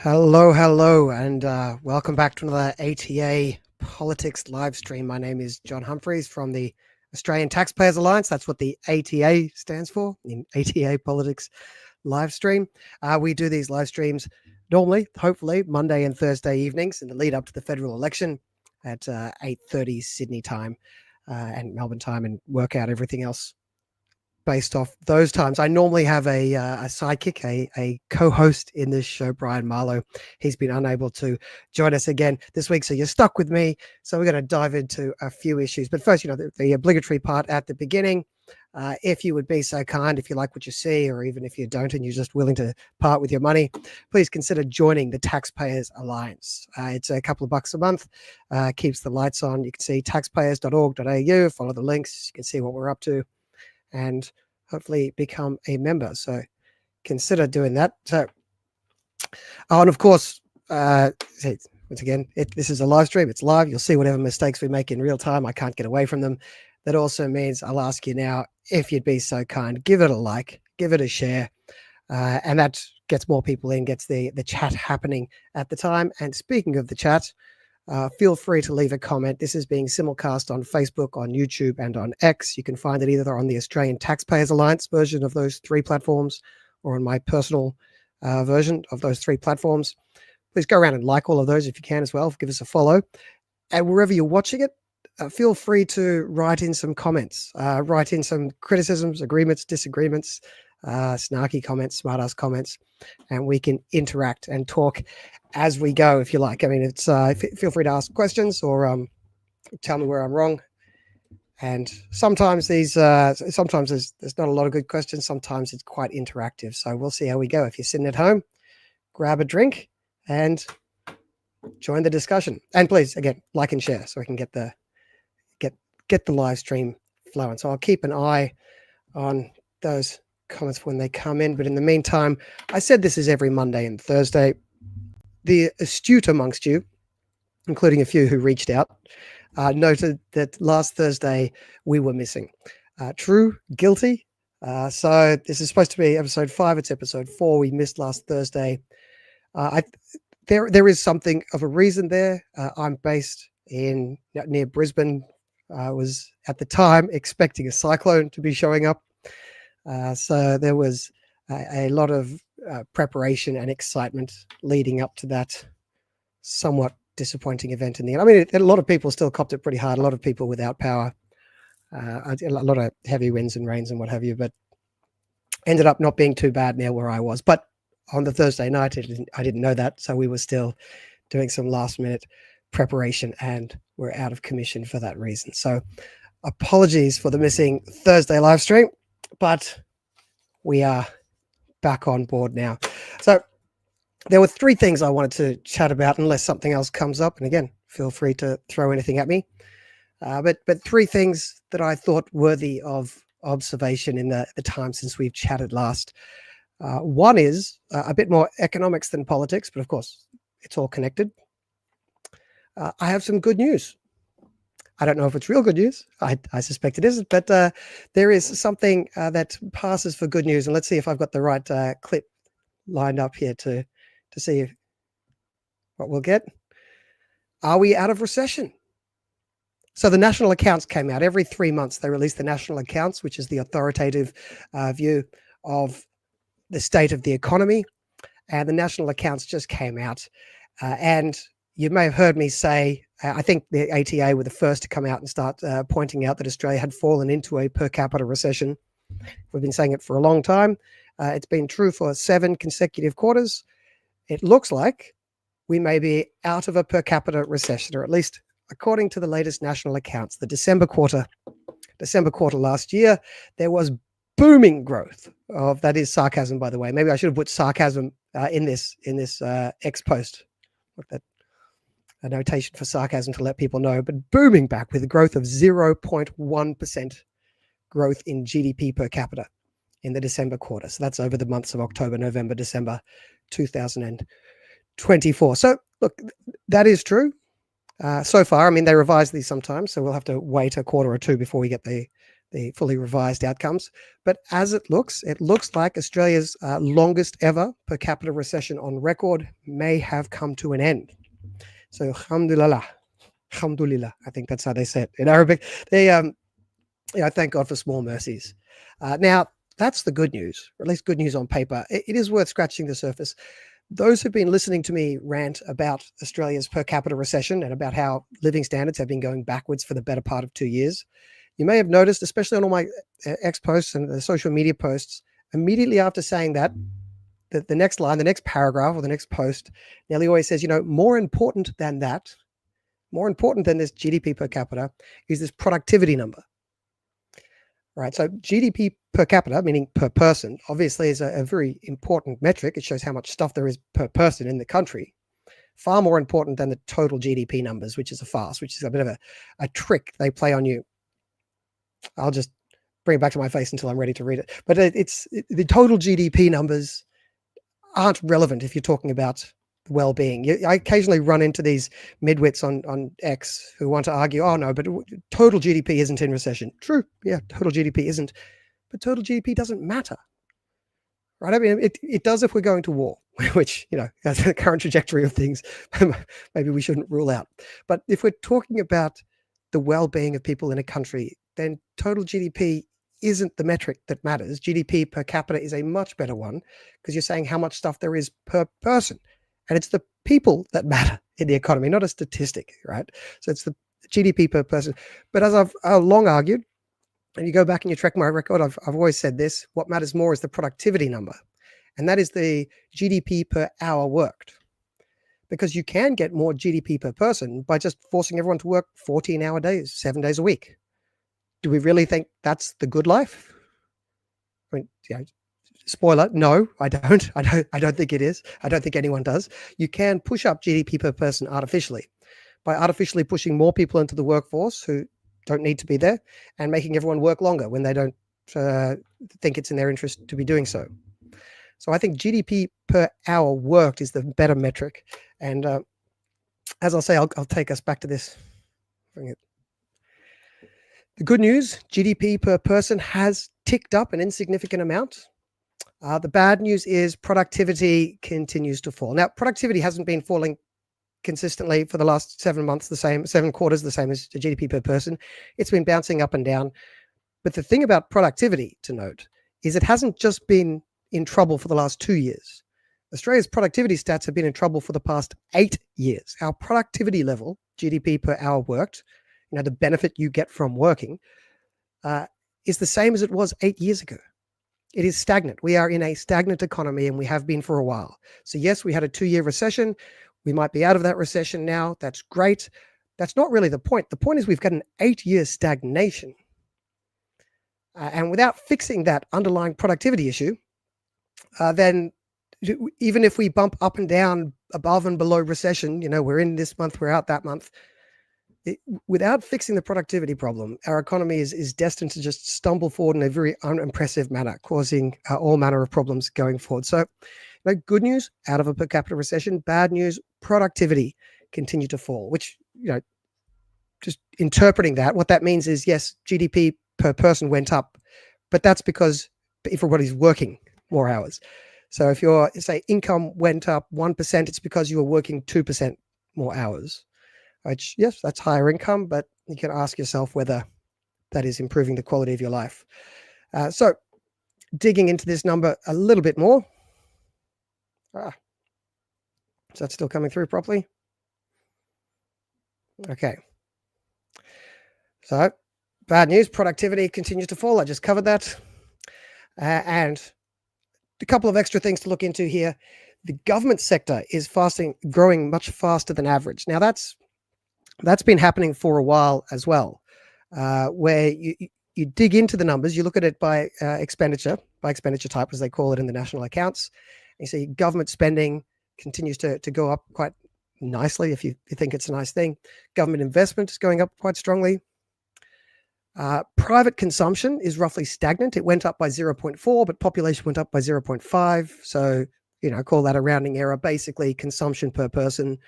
Hello, and welcome back to another ATA Politics live stream. My name is John Humphreys from the Australian Taxpayers Alliance. That's what the ATA stands for, in ATA Politics live stream. We do these live streams normally, hopefully, Monday and Thursday evenings in the lead up to the federal election at 8:30 Sydney time and Melbourne time, and work out everything else based off those times. I normally have a sidekick, a co-host in this show, Brian Marlow. He's been unable to join us again this week, so you're stuck with me. So we're going to dive into a few issues. But first, the obligatory part at the beginning. If you would be so kind, if you like what you see, or even if you don't and you're just willing to part with your money, please consider joining the Taxpayers Alliance. It's a couple of bucks a month, keeps the lights on. You can see taxpayers.org.au, follow the links, you can see what we're up to, and hopefully become a member. So consider doing that. So, and of course, once again, this is a live stream. It's live. You'll see whatever mistakes we make in real time. I can't get away from them. That also means I'll ask you now, if you'd be so kind, give it a like, give it a share. And that gets more people in, gets the chat happening at the time. And speaking of the chat, feel free to leave a comment. This is being simulcast on Facebook, on YouTube, and on X. You can find it either on the Australian Taxpayers Alliance version of those three platforms or on my personal version of those three platforms. Please go around and like all of those if you can as well. Give us a follow. And wherever you're watching it, feel free to write in some comments. Write in some criticisms, agreements, disagreements, snarky comments, smart-ass comments, and we can interact and talk as we go, if you like. I mean, it's feel free to ask questions or tell me where I'm wrong. And sometimes there's not a lot of good questions. Sometimes it's quite interactive. So we'll see how we go. If you're sitting at home, grab a drink and join the discussion. And please, again, like and share so we can get the live stream flowing. So I'll keep an eye on those comments when they come in. But in the meantime, I said this is every Monday and Thursday. The astute amongst you, including a few who reached out, noted that last Thursday we were missing. True, guilty. So this is supposed to be episode 5. It's episode 4. We missed last Thursday. There is something of a reason there. I'm based near Brisbane. I was at the time expecting a cyclone to be showing up. So there was a lot of preparation and excitement leading up to that somewhat disappointing event in the end. I mean, a lot of people still copped it pretty hard. A lot of people without power, a lot of heavy winds and rains and what have you, but ended up not being too bad near where I was. But on the Thursday night, I didn't know that. So we were still doing some last minute preparation and we're out of commission for that reason. So apologies for the missing Thursday live stream, but we are back on board now. So there were 3 things I wanted to chat about, unless something else comes up. And again, feel free to throw anything at me. But 3 things that I thought worthy of observation in the time since we've chatted last. One is a bit more economics than politics, but of course, it's all connected. I have some good news. I don't know if it's real good news. I suspect it isn't, but there is something that passes for good news. And let's see if I've got the right clip lined up here to see what we'll get. Are we out of recession? So the national accounts came out. Every 3 months, they release the national accounts, which is the authoritative view of the state of the economy. And the national accounts just came out. And you may have heard me say, I think the ATA were the first to come out and start pointing out that Australia had fallen into a per capita recession. We've been saying it for a long time. It's been true for 7 consecutive quarters. It looks like we may be out of a per capita recession, or at least according to the latest national accounts. The December quarter last year, there was booming growth of, that is sarcasm, by the way. Maybe I should have put sarcasm in this X post. Look, that a notation for sarcasm to let people know, but booming back with a growth of 0.1% growth in GDP per capita in the December quarter. So that's over the months of October, November, December 2024. So look, that is true. So far, I mean, they revise these sometimes, so we'll have to wait a quarter or 2 before we get the the fully revised outcomes. But as it looks like Australia's longest ever per capita recession on record may have come to an end. So, alhamdulillah, I think that's how they say it in Arabic. Thank God for small mercies. Now, that's the good news, or at least good news on paper. It is worth scratching the surface. Those who've been listening to me rant about Australia's per capita recession and about how living standards have been going backwards for the better part of 2 years, you may have noticed, especially on all my X posts and the social media posts, immediately after saying that, the next line, the next paragraph or the next post nearly always says, more important than that, more important than this GDP per capita is this productivity number. Right. So GDP per capita, meaning per person, obviously is a very important metric. It shows how much stuff there is per person in the country. Far more important than the total GDP numbers, which is a farce, which is a bit of a trick they play on you. I'll just bring it back to my face until I'm ready to read it. But the total GDP numbers aren't relevant if you're talking about well-being. I occasionally run into these midwits on X who want to argue, oh no, but total GDP isn't in recession. True, yeah, total GDP isn't, but total GDP doesn't matter, right? I mean, it does if we're going to war, which, that's the current trajectory of things. Maybe we shouldn't rule out. But if we're talking about the well-being of people in a country, then total GDP isn't the metric that matters. GDP per capita is a much better one because you're saying how much stuff there is per person. And it's the people that matter in the economy, not a statistic, right? So it's the GDP per person. But as I've long argued, and you go back and you track my record, I've always said this, what matters more is the productivity number. And that is the GDP per hour worked. Because you can get more GDP per person by just forcing everyone to work 14-hour days, 7 days a week. Do we really think that's the good life? I mean, spoiler, no, I don't. I don't think it is. I don't think anyone does. You can push up GDP per person artificially by artificially pushing more people into the workforce who don't need to be there and making everyone work longer when they don't think it's in their interest to be doing so. So I think GDP per hour worked is the better metric. And as I'll say, I'll take us back to this. Bring it. The good news, GDP per person has ticked up an insignificant amount. The bad news is productivity continues to fall. Now, productivity hasn't been falling consistently for the last 7 months, 7 quarters, the same as the GDP per person. It's been bouncing up and down. But the thing about productivity to note is it hasn't just been in trouble for the last 2 years. Australia's productivity stats have been in trouble for the past 8 years. Our productivity level, GDP per hour worked, the benefit you get from working, is the same as it was 8 years ago. It is stagnant. We are in a stagnant economy and we have been for a while. So yes, we had a 2-year recession. We might be out of that recession now. That's great. That's not really the point. The point is we've got an 8-year stagnation. And without fixing that underlying productivity issue, then even if we bump up and down above and below recession, we're in this month, we're out that month, without fixing the productivity problem, our economy is destined to just stumble forward in a very unimpressive manner, causing all manner of problems going forward. So, good news, out of a per capita recession. Bad news, productivity continued to fall, which, just interpreting that, what that means is, yes, GDP per person went up, but that's because everybody's working more hours. So if your, say, income went up 1%, it's because you were working 2% more hours. Which, yes, that's higher income, but you can ask yourself whether that is improving the quality of your life. So digging into this number a little bit more. Is that still coming through properly? Okay. So bad news, productivity continues to fall. I just covered that. And a couple of extra things to look into here. The government sector is growing much faster than average. Now that's been happening for a while as well, where you dig into the numbers, you look at it by expenditure type, as they call it in the national accounts. And you see government spending continues to go up quite nicely if you think it's a nice thing. Government investment is going up quite strongly. Private consumption is roughly stagnant. It went up by 0.4, but population went up by 0.5. So, call that a rounding error. Basically, consumption per person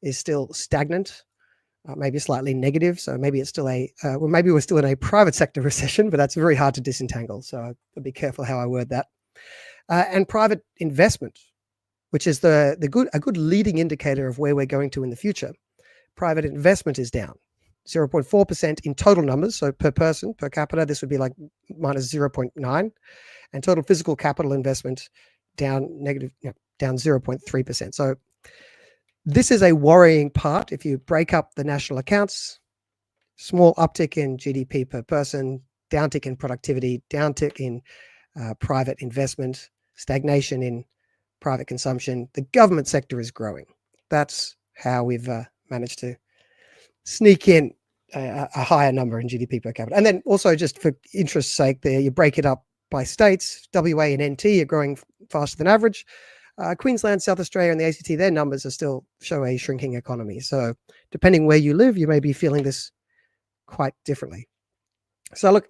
is still stagnant. maybe slightly negative. So maybe it's still maybe we're still in a private sector recession, but that's very hard to disentangle. So I'll be careful how I word that. And private investment, which is a good leading indicator of where we're going to in the future. Private investment is down 0.4% in total numbers. So per person, per capita, this would be like minus 0.9, and total physical capital investment down 0.3%. So this is a worrying part. If you break up the national accounts, small uptick in GDP per person, downtick in productivity, downtick in private investment, stagnation in private consumption. The government sector is growing. That's how we've managed to sneak in a higher number in GDP per capita. And then also, just for interest's sake, there you break it up by states. WA and NT are growing faster than average. Queensland, South Australia, and the ACT, their numbers are still show a shrinking economy. So depending where you live, you may be feeling this quite differently. So look,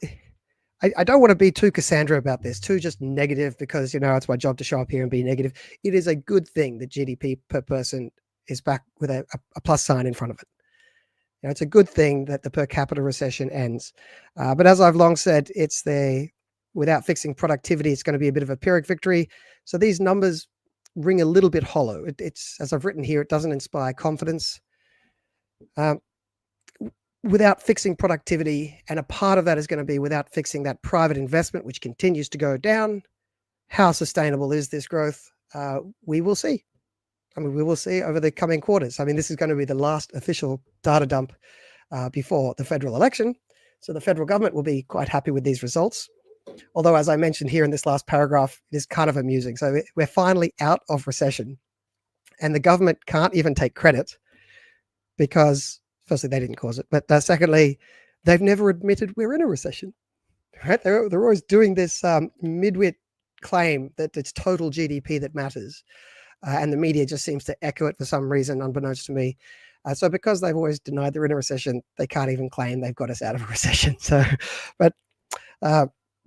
I don't want to be too Cassandra about this, too just negative, because, it's my job to show up here and be negative. It is a good thing that GDP per person is back with a plus sign in front of it. It's a good thing that the per capita recession ends. But as I've long said, without fixing productivity, it's going to be a bit of a Pyrrhic victory. So these numbers ring a little bit hollow. It's, as I've written here, it doesn't inspire confidence. Without fixing productivity, and a part of that is going to be without fixing that private investment, which continues to go down. How sustainable is this growth? We will see. We will see over the coming quarters. This is going to be the last official data dump before the federal election. So the federal government will be quite happy with these results. Although, as I mentioned here in this last paragraph, it is kind of amusing. So we're finally out of recession, and the government can't even take credit because, firstly, they didn't cause it, but secondly, they've never admitted we're in a recession. Right? They're always doing this midwit claim that it's total GDP that matters, and the media just seems to echo it for some reason, unbeknownst to me. So because they've always denied they're in a recession, they can't even claim they've got us out of a recession. So,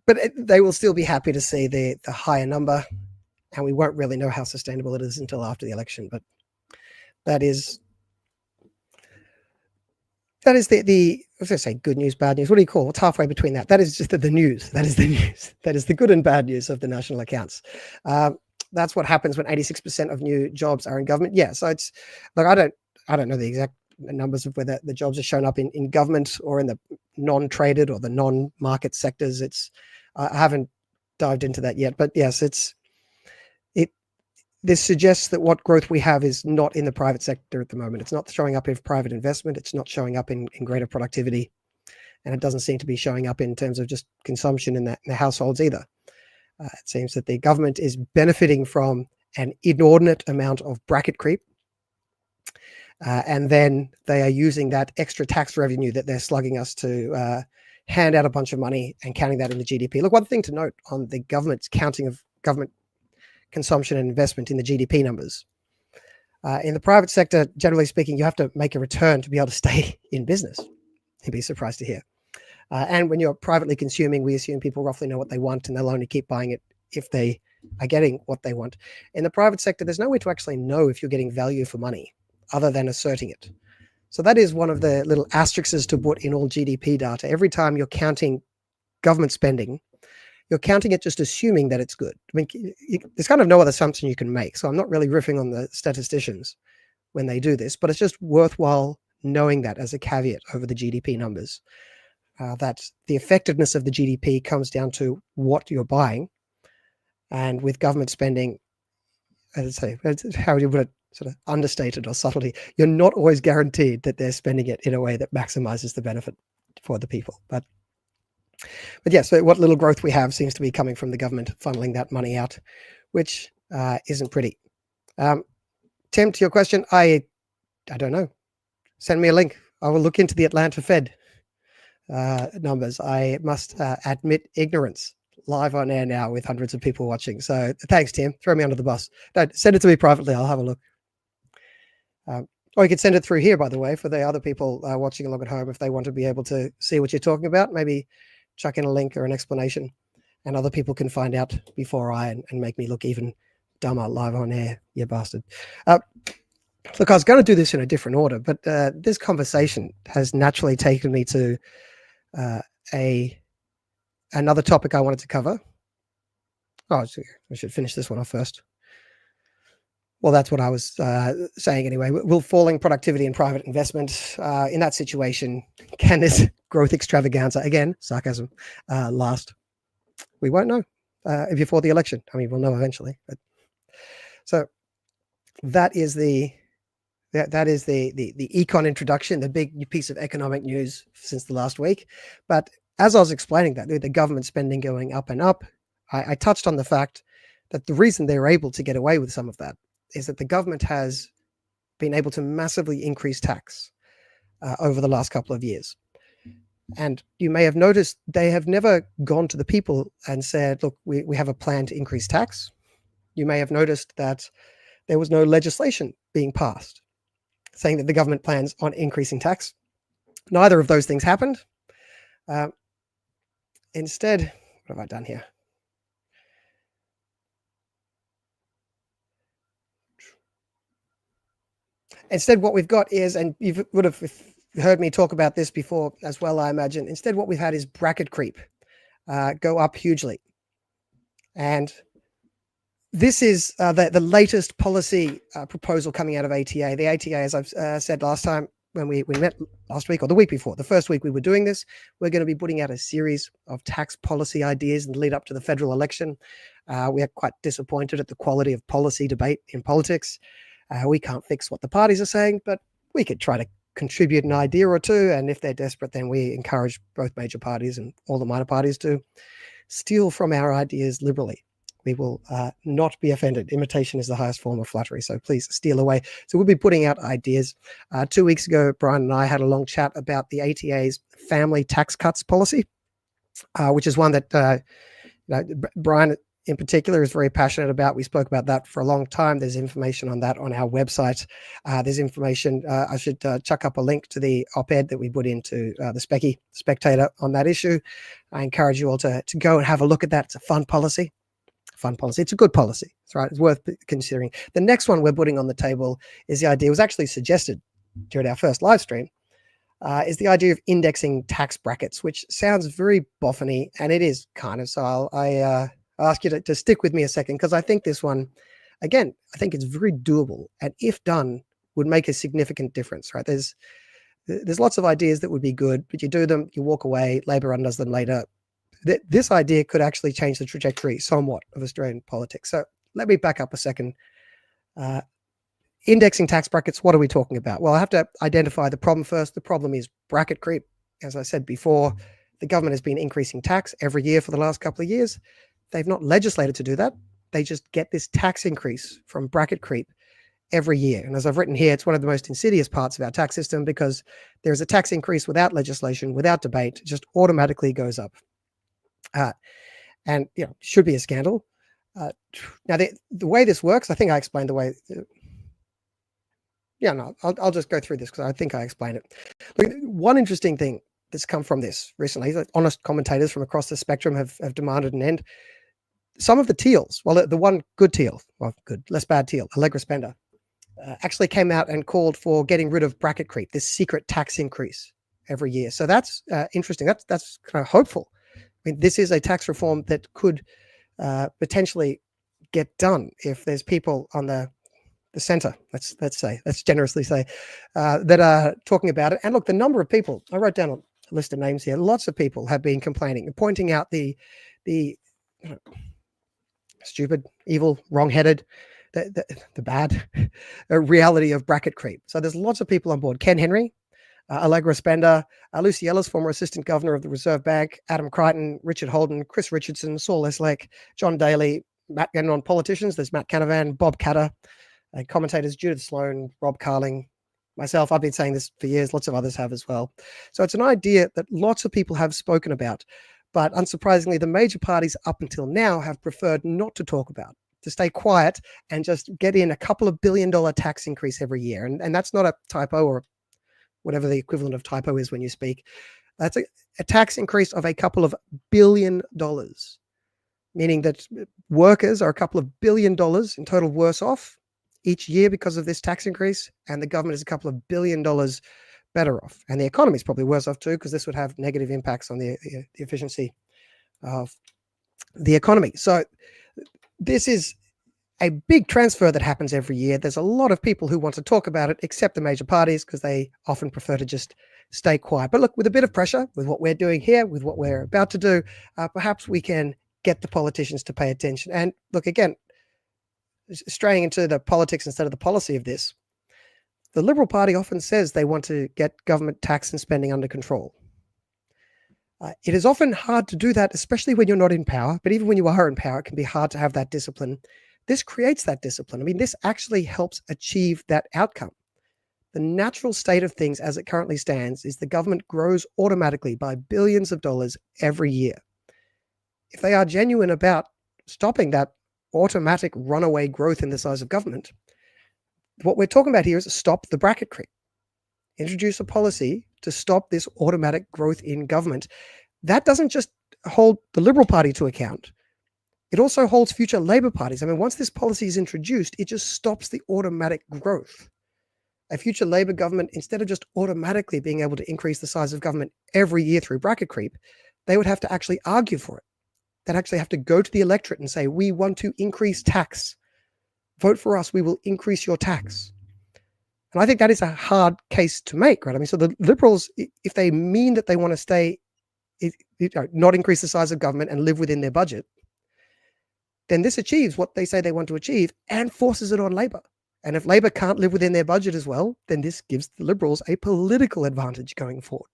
but they will still be happy to see the higher number, and we won't really know how sustainable it is until after the election. But that is the I was going to say good news, bad news. What do you call? What's halfway between that? That is just the news. That is the news. That is the good and bad news of the national accounts. That's what happens when 86% of new jobs are in government. Yeah. So it's like, I don't know the exact numbers of whether the jobs are shown up in government or in the non-traded or the non-market sectors. I haven't dived into that yet, but yes, this suggests that what growth we have is not in the private sector at the moment. It's not showing up in private investment. It's not showing up in greater productivity. And it doesn't seem to be showing up in terms of just consumption in the households either. It seems that the government is benefiting from an inordinate amount of bracket creep. And then they are using that extra tax revenue that they're slugging us to hand out a bunch of money and counting that in the GDP. Look, one thing to note on the government's counting of government consumption and investment in the GDP numbers. In the private sector, generally speaking, you have to make a return to be able to stay in business. You'd be surprised to hear. And when you're privately consuming, we assume people roughly know what they want, and they'll only keep buying it if they are getting what they want. In the private sector, there's no way to actually know if you're getting value for money other than asserting it. So that is one of the little asterisks to put in all GDP data. Every time you're counting government spending, you're counting it just assuming that it's good. There's kind of no other assumption you can make. So I'm not really riffing on the statisticians when they do this, but it's just worthwhile knowing that as a caveat over the GDP numbers, that the effectiveness of the GDP comes down to what you're buying. And with government spending, as I say, how would you put it, sort of understated or subtlety, you're not always guaranteed that they're spending it in a way that maximizes the benefit for the people. But yeah, so what little growth we have seems to be coming from the government funneling that money out, which isn't pretty. Tim, to your question, I don't know. Send me a link. I will look into the Atlanta Fed numbers. I must admit ignorance live on air now with hundreds of people watching. So thanks, Tim. Throw me under the bus. No, send it to me privately. I'll have a look. Or you could send it through here, by the way, for the other people watching along at home if they want to be able to see what you're talking about. Maybe chuck in a link or an explanation, and other people can find out before and make me look even dumber live on air, you bastard. Look, I was going to do this in a different order, but this conversation has naturally taken me to another topic I wanted to cover. Oh, I should finish this one off first. Well, that's what I was saying anyway. Will falling productivity and private investment in that situation, can this growth extravaganza, again, sarcasm, last? We won't know before the election. I mean, we'll know eventually. But, so that is the econ introduction, the big piece of economic news since the last week. But as I was explaining that, the government spending going up and up, I touched on the fact that the reason they're able to get away with some of that is that the government has been able to massively increase tax over the last couple of years. And you may have noticed they have never gone to the people and said, look, we have a plan to increase tax. You may have noticed that there was no legislation being passed saying that the government plans on increasing tax. Neither of those things happened. Instead, what have I done here? Instead, what we've got is, and you would have heard me talk about this before as well, I imagine. Instead, what we've had is bracket creep go up hugely. And this is the latest policy proposal coming out of ATA. The ATA, as I've said last time when we met last week or the week before, the first week we were doing this, we're going to be putting out a series of tax policy ideas in the lead up to the federal election. We are quite disappointed at the quality of policy debate in politics. We can't fix what the parties are saying, but we could try to contribute an idea or two. And if they're desperate, then we encourage both major parties and all the minor parties to steal from our ideas liberally. We will not be offended. Imitation is the highest form of flattery, so please steal away. So we'll be putting out ideas. 2 weeks ago, Brian and I had a long chat about the ATA's family tax cuts policy, which is one that Brian in particular is very passionate about. We spoke about that for a long time. There's information on that on our website. There's information. I should chuck up a link to the op-ed that we put into the Spectator on that issue. I encourage you all to go and have a look at that. It's a fun policy. It's a good policy. It's right. It's worth considering. The next one we're putting on the table is the idea, it was actually suggested during our first live stream, is the idea of indexing tax brackets, which sounds very boffiny, and it is kind of. So I ask you to stick with me a second, because I think this one, again, I think it's very doable, and if done, would make a significant difference, right? There's lots of ideas that would be good, but you do them, you walk away, Labor undoes them later. This idea could actually change the trajectory somewhat of Australian politics. So let me back up a second. Indexing tax brackets, what are we talking about? Well, I have to identify the problem first. The problem is bracket creep. As I said before, the government has been increasing tax every year for the last couple of years. They've not legislated to do that. They just get this tax increase from bracket creep every year. And as I've written here, it's one of the most insidious parts of our tax system, because there's a tax increase without legislation, without debate, it just automatically goes up. And should be a scandal. Now, the way this works, I think I explained the way. I'll just go through this because I think I explained it. Look, one interesting thing that's come from this recently, that honest commentators from across the spectrum have demanded an end. Some of the teals, well, the one good teal, less bad teal, Allegra Spender, actually came out and called for getting rid of bracket creep, this secret tax increase every year. So that's interesting. That's kind of hopeful. I mean, this is a tax reform that could potentially get done if there's people on the center, let's generously say, that are talking about it. And look, the number of people, I wrote down a list of names here. Lots of people have been complaining and pointing out the stupid, evil, wrong-headed, the bad reality of bracket creep. So there's lots of people on board. Ken Henry, Allegra Spender, Lucy Ellis, former assistant governor of the Reserve Bank, Adam Crichton, Richard Holden, Chris Richardson, Saul Eslake, John Daly, Matt Gannon on politicians. There's Matt Canavan, Bob Catter, commentators Judith Sloan, Rob Carling, myself. I've been saying this for years. Lots of others have as well. So it's an idea that lots of people have spoken about, but unsurprisingly, the major parties up until now have preferred not to talk about, to stay quiet and just get in a couple of $1 billion tax increase every year. And that's not a typo, or whatever the equivalent of typo is when you speak. That's a tax increase of a couple of $1 billion, meaning that workers are a couple of $1 billion in total worse off each year because of this tax increase, and the government is a couple of $1 billion better off. And the economy is probably worse off too, because this would have negative impacts on the efficiency of the economy. So this is a big transfer that happens every year. There's a lot of people who want to talk about it, except the major parties, because they often prefer to just stay quiet. But look, with a bit of pressure, with what we're doing here, with what we're about to do, perhaps we can get the politicians to pay attention. And look, again, straying into the politics instead of the policy of this, the Liberal Party often says they want to get government tax and spending under control. It is often hard to do that, especially when you're not in power. But even when you are in power, it can be hard to have that discipline. This creates that discipline. I mean, this actually helps achieve that outcome. The natural state of things as it currently stands is the government grows automatically by billions of dollars every year. If they are genuine about stopping that automatic runaway growth in the size of government, what we're talking about here is stop the bracket creep. Introduce a policy to stop this automatic growth in government. That doesn't just hold the Liberal Party to account. It also holds future Labor parties. I mean, once this policy is introduced, it just stops the automatic growth. A future Labor government, instead of just automatically being able to increase the size of government every year through bracket creep, they would have to actually argue for it. They'd actually have to go to the electorate and say, we want to increase tax. Vote for us, we will increase your tax. And I think that is a hard case to make, right? I mean, so the Liberals, if they mean that they want to stay, not increase the size of government and live within their budget, then this achieves what they say they want to achieve and forces it on Labor. And if Labor can't live within their budget as well, then this gives the Liberals a political advantage going forward.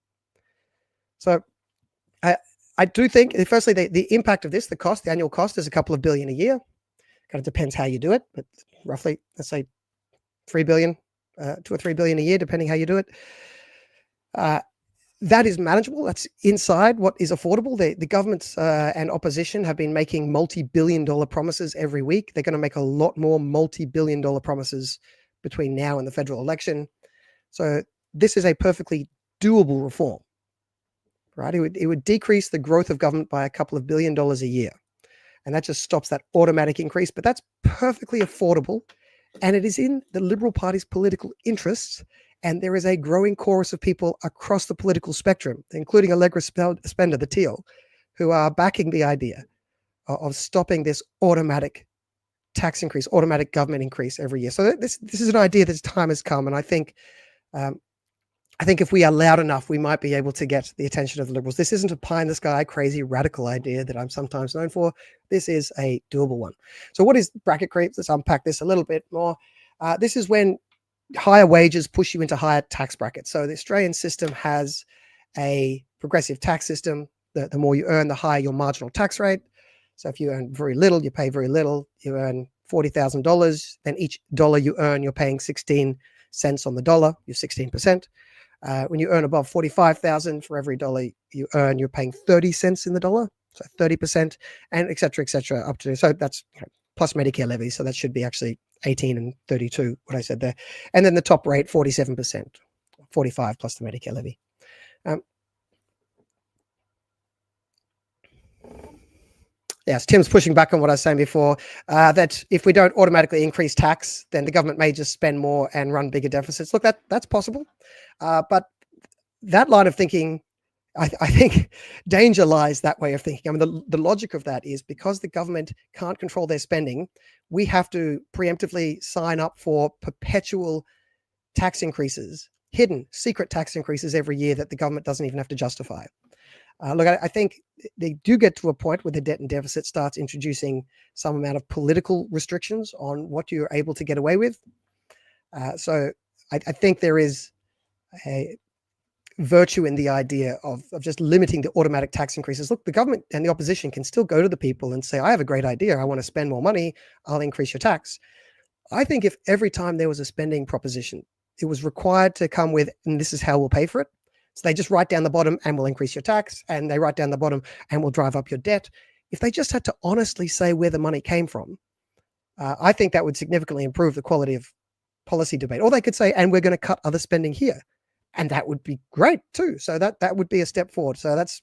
So I do think, firstly, the impact of this, the cost, the annual cost is a couple of billion a year. Kind of depends how you do it, but roughly, let's say 3 billion, 2 or 3 billion a year, depending how you do it. That is manageable. That's inside what is affordable. The governments and opposition have been making multi-billion-dollar promises every week. They're going to make a lot more multi-billion-dollar promises between now and the federal election. So this is a perfectly doable reform, right? It would decrease the growth of government by a couple of $1 billion a year. And that just stops that automatic increase. But that's perfectly affordable. And it is in the Liberal Party's political interests. And there is a growing chorus of people across the political spectrum, including Allegra Spender, the Teal, who are backing the idea of stopping this automatic tax increase, automatic government increase every year. So this is an idea that's time has come. And I think if we are loud enough, we might be able to get the attention of the Liberals. This isn't a pie in the sky, crazy, radical idea that I'm sometimes known for. This is a doable one. So what is bracket creep? Let's unpack this a little bit more. This is when higher wages push you into higher tax brackets. So the Australian system has a progressive tax system. The more you earn, the higher your marginal tax rate. So if you earn very little, you pay very little. You earn $40,000, then each dollar you earn, you're paying 16 cents on the dollar. You're 16%. When you earn above 45,000, for every dollar you earn, you're paying 30 cents in the dollar. So 30%, and et cetera, up to, so that's plus Medicare levy. So that should be actually 18 and 32, what I said there. And then the top rate, 47%, 45 plus the Medicare levy. Yes, Tim's pushing back on what I was saying before, that if we don't automatically increase tax, then the government may just spend more and run bigger deficits. Look, that's possible. But that line of thinking, I think danger lies that way of thinking. I mean, the logic of that is because the government can't control their spending, we have to preemptively sign up for perpetual tax increases, hidden, secret tax increases every year that the government doesn't even have to justify. Look, I think they do get to a point where the debt and deficit starts introducing some amount of political restrictions on what you're able to get away with. So I think there is a virtue in the idea of just limiting the automatic tax increases. Look, the government and the opposition can still go to the people and say, I have a great idea. I want to spend more money. I'll increase your tax. I think if every time there was a spending proposition, it was required to come with, and this is how we'll pay for it. So they just write down the bottom and we'll increase your tax, and they write down the bottom and we'll drive up your debt. If they just had to honestly say where the money came from, I think that would significantly improve the quality of policy debate. Or they could say, and we're going to cut other spending here. And that would be great too. So that would be a step forward. So that's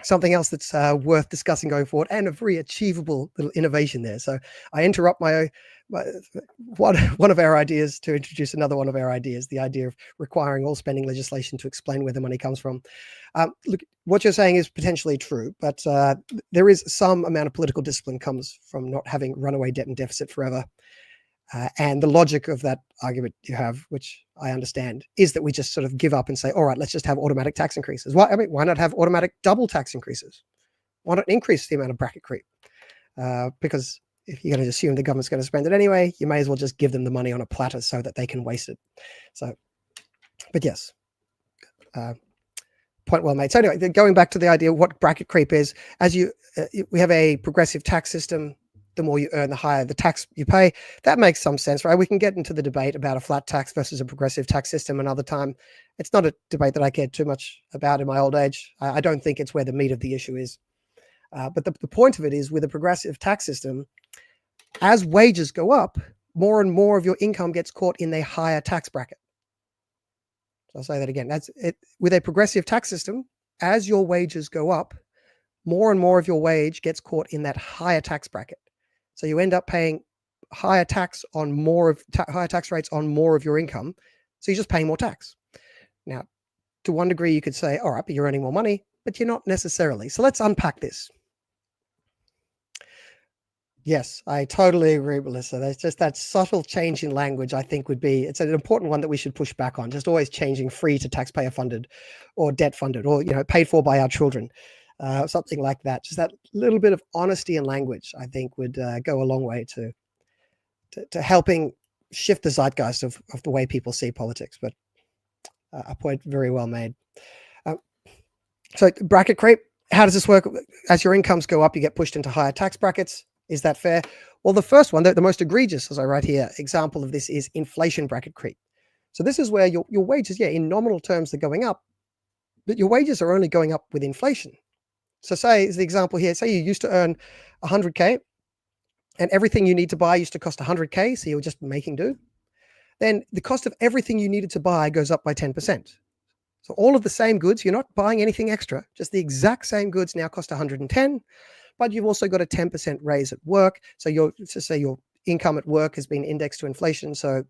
something else that's worth discussing going forward, and a very achievable little innovation there. So I interrupt one of our ideas to introduce another one of our ideas, the idea of requiring all spending legislation to explain where the money comes from. Look, what you're saying is potentially true, but there is some amount of political discipline comes from not having runaway debt and deficit forever. And the logic of that argument you have, which I understand, is that we just sort of give up and say, all right, let's just have automatic tax increases. Why not have automatic double tax increases? Why not increase the amount of bracket creep? Because if you're going to assume the government's going to spend it anyway, you may as well just give them the money on a platter so that they can waste it. So, but yes, point well made. So anyway, going back to the idea of what bracket creep is, we have a progressive tax system. The more you earn, the higher the tax you pay. That makes some sense, right? We can get into the debate about a flat tax versus a progressive tax system another time. It's not a debate that I care too much about in my old age. I don't think it's where the meat of the issue is. But the point of it is, with a progressive tax system, as wages go up, more and more of your income gets caught in the higher tax bracket. So I'll say that again. That's it. With a progressive tax system, as your wages go up, more and more of your wage gets caught in that higher tax bracket. So you end up paying higher tax rates on more of your income. So you're just paying more tax. Now, to one degree, you could say, all right, but you're earning more money, but you're not necessarily. So let's unpack this. Yes, I totally agree, Melissa. There's just that subtle change in language, I think it's an important one that we should push back on. Just always changing free to taxpayer funded or debt funded or, paid for by our children. Something like that. Just that little bit of honesty in language, I think, would go a long way to helping shift the zeitgeist of the way people see politics. But a point very well made. So bracket creep, how does this work? As your incomes go up, you get pushed into higher tax brackets. Is that fair? Well, the first one, the most egregious, as I write here, example of this is inflation bracket creep. So this is where your wages, in nominal terms, they're going up, but your wages are only going up with inflation. So say, as the example here, say you used to earn 100K and everything you need to buy used to cost 100K, so you're just making do. Then the cost of everything you needed to buy goes up by 10%. So all of the same goods, you're not buying anything extra, just the exact same goods now cost 110, but you've also got a 10% raise at work. So your income at work has been indexed to inflation. So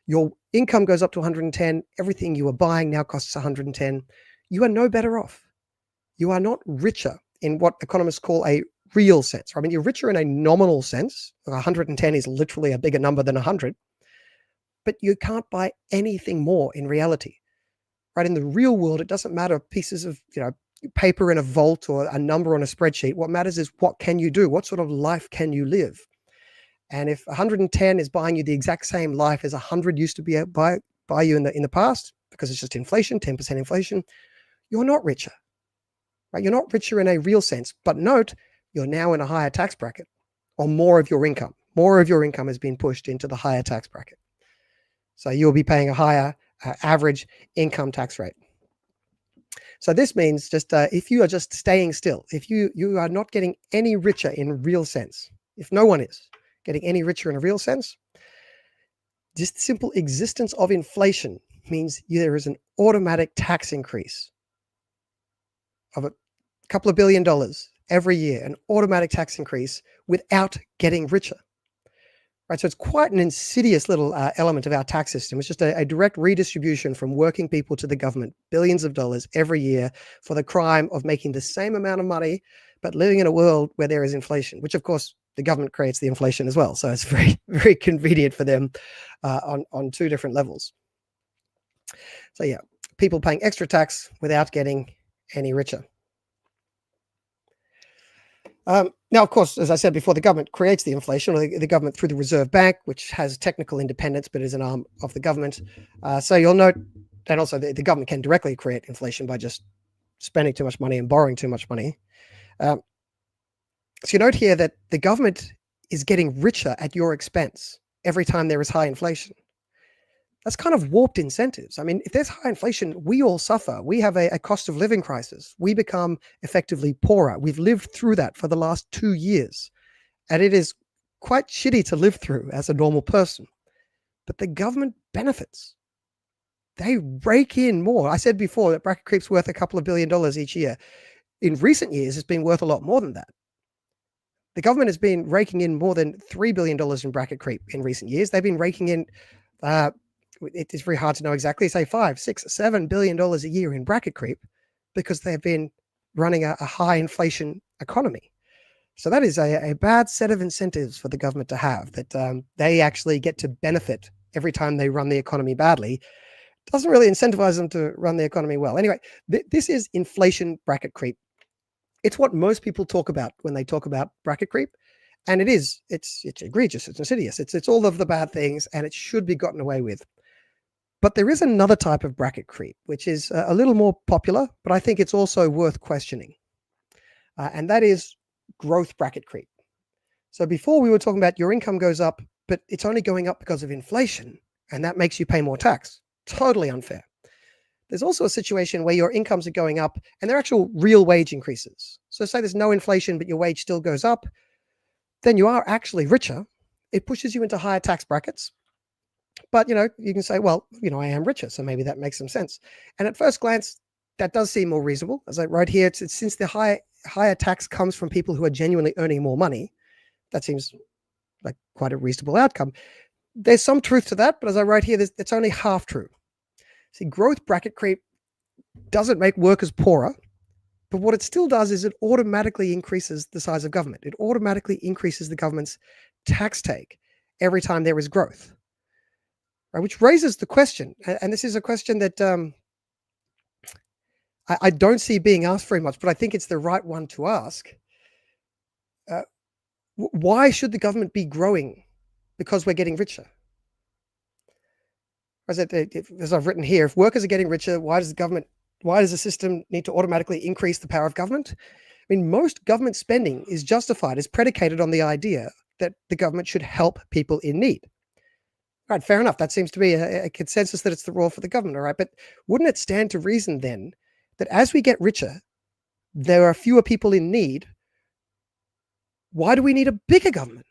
your income goes up to 110, everything you are buying now costs 110. You are no better off. You are not richer in what economists call a real sense. I mean, you're richer in a nominal sense. 110 is literally a bigger number than 100, but you can't buy anything more in reality. Right? In the real world, it doesn't matter pieces of paper in a vault or a number on a spreadsheet. What matters is what can you do? What sort of life can you live? And if 110 is buying you the exact same life as 100 used to be buy you in the past, because it's just inflation, 10% inflation, you're not richer. Right? You're not richer in a real sense, but note, you're now in a higher tax bracket, or more of your income. More of your income has been pushed into the higher tax bracket. So you'll be paying a higher average income tax rate. So this means just if you are just staying still, if you are not getting any richer in real sense, if no one is getting any richer in a real sense, just the simple existence of inflation means there is an automatic tax increase of a couple of $1 billion every year, an automatic tax increase without getting richer. Right? So it's quite an insidious little element of our tax system. It's just a direct redistribution from working people to the government, billions of dollars every year for the crime of making the same amount of money, but living in a world where there is inflation, which of course the government creates the inflation as well. So it's very, very convenient for them on two different levels. So yeah, people paying extra tax without getting any richer. Now, of course, as I said before, the government creates the inflation, or the government through the Reserve Bank, which has technical independence but is an arm of the government. So you'll note, and also the government can directly create inflation by just spending too much money and borrowing too much money. So you note here that the government is getting richer at your expense every time there is high inflation. That's kind of warped incentives. I mean, if there's high inflation, we all suffer. We have a cost of living crisis. We become effectively poorer. We've lived through that for the last 2 years. And it is quite shitty to live through as a normal person. But the government benefits. They rake in more. I said before that bracket creep's worth a couple of $1 billion each year. in recent years, it's been worth a lot more than that. The government has been raking in more than $3 billion in bracket creep in recent years. They've been raking in, it is very hard to know exactly, say $5, $6, $7 billion a year in bracket creep because they've been running a high inflation economy. So that is a bad set of incentives for the government to have, that they actually get to benefit every time they run the economy badly. Doesn't really incentivize them to run the economy well. Anyway, this is inflation bracket creep. It's what most people talk about when they talk about bracket creep. And it's egregious, it's insidious, it's all of the bad things, and it should be gotten away with. But there is another type of bracket creep, which is a little more popular, but I think it's also worth questioning. And that is growth bracket creep. So before we were talking about your income goes up, but it's only going up because of inflation, and that makes you pay more tax. Totally unfair. There's also a situation where your incomes are going up and they're actual real wage increases. So say there's no inflation, but your wage still goes up, then you are actually richer. It pushes you into higher tax brackets. But, you can say, well, I am richer, so maybe that makes some sense. And at first glance, that does seem more reasonable. As I wrote here, it's since the higher tax comes from people who are genuinely earning more money, that seems like quite a reasonable outcome. There's some truth to that, but as I wrote here, it's only half true. See, growth bracket creep doesn't make workers poorer, but what it still does is it automatically increases the size of government. It automatically increases the government's tax take every time there is growth, right? Which raises the question, and this is a question that I don't see being asked very much, but I think it's the right one to ask. Why should the government be growing because we're getting richer? As I've written here, if workers are getting richer, why does the system need to automatically increase the power of government? I mean, most government spending is justified, is predicated on the idea that the government should help people in need. All right, fair enough. That seems to be a consensus that it's the role for the government, all right? But wouldn't it stand to reason then that as we get richer, there are fewer people in need? Why do we need a bigger government?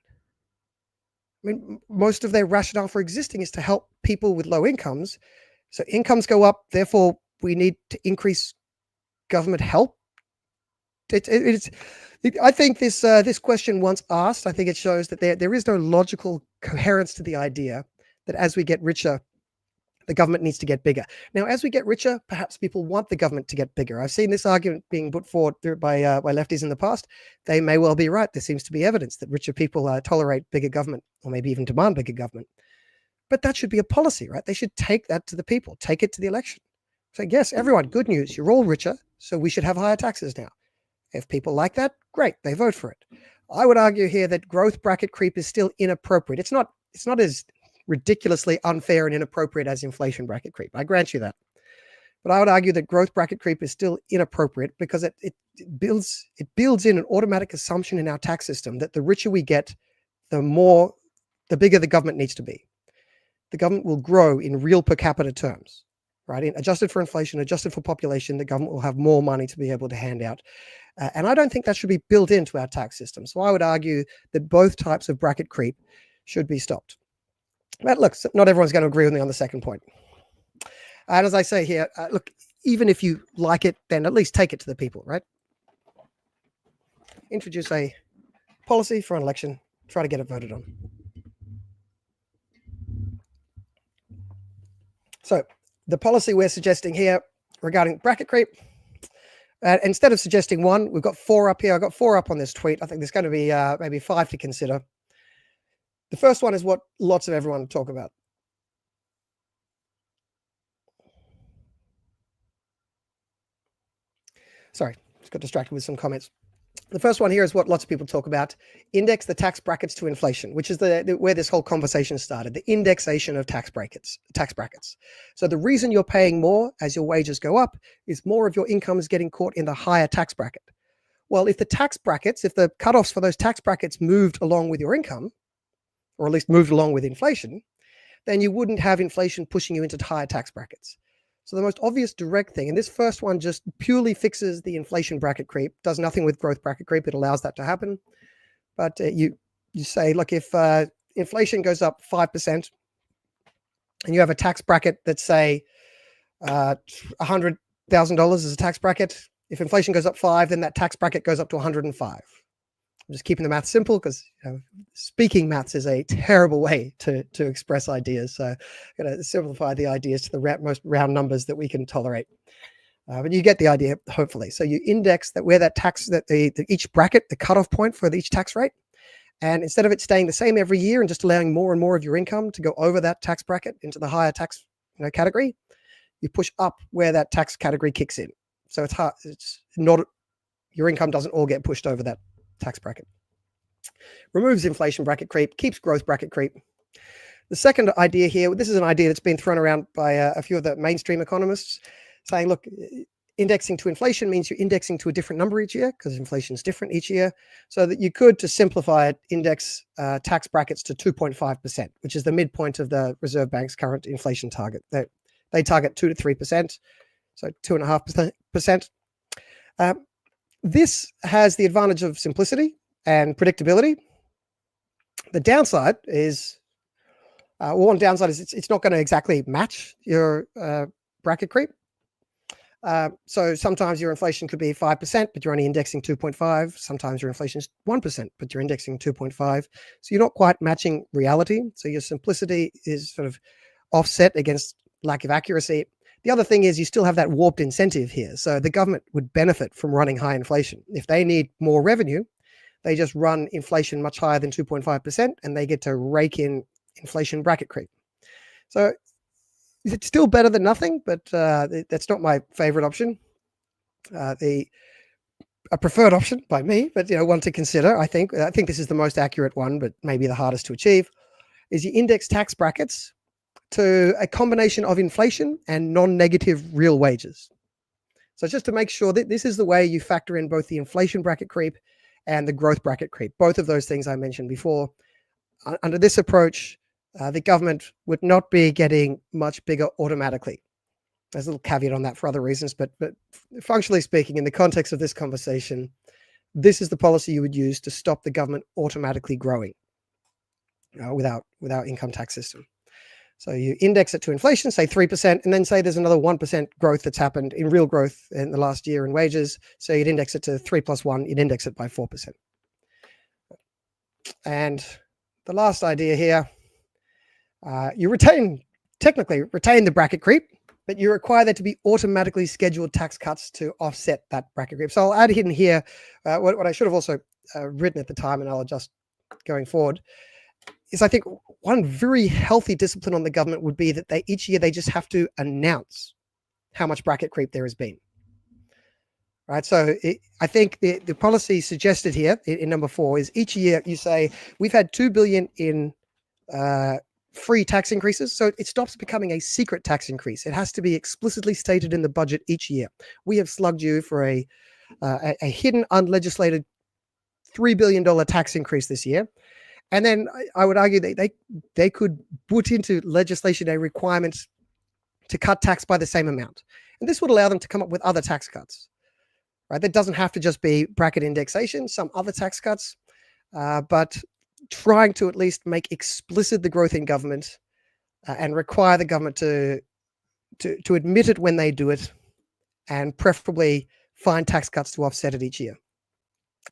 I mean, most of their rationale for existing is to help people with low incomes. So incomes go up, therefore we need to increase government help. I think this question, once asked, I think it shows that there is no logical coherence to the idea that as we get richer, the government needs to get bigger. Now, as we get richer, perhaps people want the government to get bigger. I've seen this argument being put forward by lefties in the past. They may well be right. There seems to be evidence that richer people tolerate bigger government, or maybe even demand bigger government. But that should be a policy, right? They should take that to the people, take it to the election. So yes, everyone, good news. You're all richer, so we should have higher taxes now. If people like that, great, they vote for it. I would argue here that growth bracket creep is still inappropriate. It's not as ridiculously unfair and inappropriate as inflation bracket creep. I grant you that. But I would argue that growth bracket creep is still inappropriate because it builds in an automatic assumption in our tax system that the richer we get, the bigger the government needs to be. The government will grow in real per capita terms, right? Adjusted for inflation, adjusted for population, the government will have more money to be able to hand out. And I don't think that should be built into our tax system. So I would argue that both types of bracket creep should be stopped. But look, not everyone's going to agree with me on the second point. And as I say here, look, even if you like it, then at least take it to the people, right? Introduce a policy for an election, try to get it voted on. So the policy we're suggesting here regarding bracket creep, instead of suggesting one, we've got 4 up here. I've got 4 up on this tweet. I think there's going to be maybe 5 to consider. The first one is what lots of everyone talk about. Sorry, just got distracted with some comments. The first one here is what lots of people talk about. Index the tax brackets to inflation, which is where this whole conversation started, the indexation of tax brackets. So the reason you're paying more as your wages go up is more of your income is getting caught in the higher tax bracket. Well, if the cutoffs for those tax brackets moved along with your income, or at least moved along with inflation, then you wouldn't have inflation pushing you into higher tax brackets. So the most obvious direct thing, and this first one just purely fixes the inflation bracket creep, does nothing with growth bracket creep, it allows that to happen. But you say, look, if inflation goes up 5% and you have a tax bracket that's say $100,000 as a tax bracket, If inflation goes up 5, then that tax bracket goes up to 105. I'm just keeping the math simple because speaking maths is a terrible way to express ideas. So I'm going to simplify the ideas to the most round numbers that we can tolerate. But you get the idea, hopefully. So you index that where that tax, that each bracket, the cutoff point for each tax rate. And instead of it staying the same every year and just allowing more and more of your income to go over that tax bracket into the higher tax category, you push up where that tax category kicks in. So it's hard. It's not, your income doesn't all get pushed over that tax bracket. Removes inflation bracket creep, keeps growth bracket creep. The second idea here, this is an idea that's been thrown around by a few of the mainstream economists, saying, look, indexing to inflation means you're indexing to a different number each year because inflation is different each year. So that you could, to simplify it, index tax brackets to 2.5%, which is the midpoint of the Reserve Bank's current inflation target. They target 2 to 3%, so 2.5%. This has the advantage of simplicity and predictability. The downside is, one downside is it's not going to exactly match your bracket creep. So sometimes your inflation could be 5%, but you're only indexing 2.5. Sometimes your inflation is 1%, but you're indexing 2.5. So you're not quite matching reality. So your simplicity is sort of offset against lack of accuracy. The other thing is you still have that warped incentive here. So the government would benefit from running high inflation. If they need more revenue, they just run inflation much higher than 2.5%, and they get to rake in inflation bracket creep. So it's still better than nothing, but that's not my favorite option. A preferred option by me, but one to consider. I think this is the most accurate one, but maybe the hardest to achieve. Is you index tax brackets to a combination of inflation and non-negative real wages. So just to make sure that this is the way you factor in both the inflation bracket creep and the growth bracket creep. Both of those things I mentioned before. Under this approach, the government would not be getting much bigger automatically. There's a little caveat on that for other reasons, but functionally speaking, in the context of this conversation, this is the policy you would use to stop the government automatically growing without income tax system. So you index it to inflation, say 3%, and then say there's another 1% growth that's happened in real growth in the last year in wages. So you'd index it to 3 plus 1, you'd index it by 4%. And the last idea here, you technically retain the bracket creep, but you require there to be automatically scheduled tax cuts to offset that bracket creep. So I'll add in here what I should have also written at the time, and I'll adjust going forward, is I think one very healthy discipline on the government would be that each year they just have to announce how much bracket creep there has been. Right. So I think the policy suggested here in number 4 is each year you say we've had $2 billion in free tax increases. So it stops becoming a secret tax increase. It has to be explicitly stated in the budget each year. We have slugged you for a hidden, unlegislated $3 billion tax increase this year. And then I would argue that they could put into legislation a requirement to cut tax by the same amount. And this would allow them to come up with other tax cuts. Right? That doesn't have to just be bracket indexation, some other tax cuts, but trying to at least make explicit the growth in government and require the government to admit it when they do it, and preferably find tax cuts to offset it each year.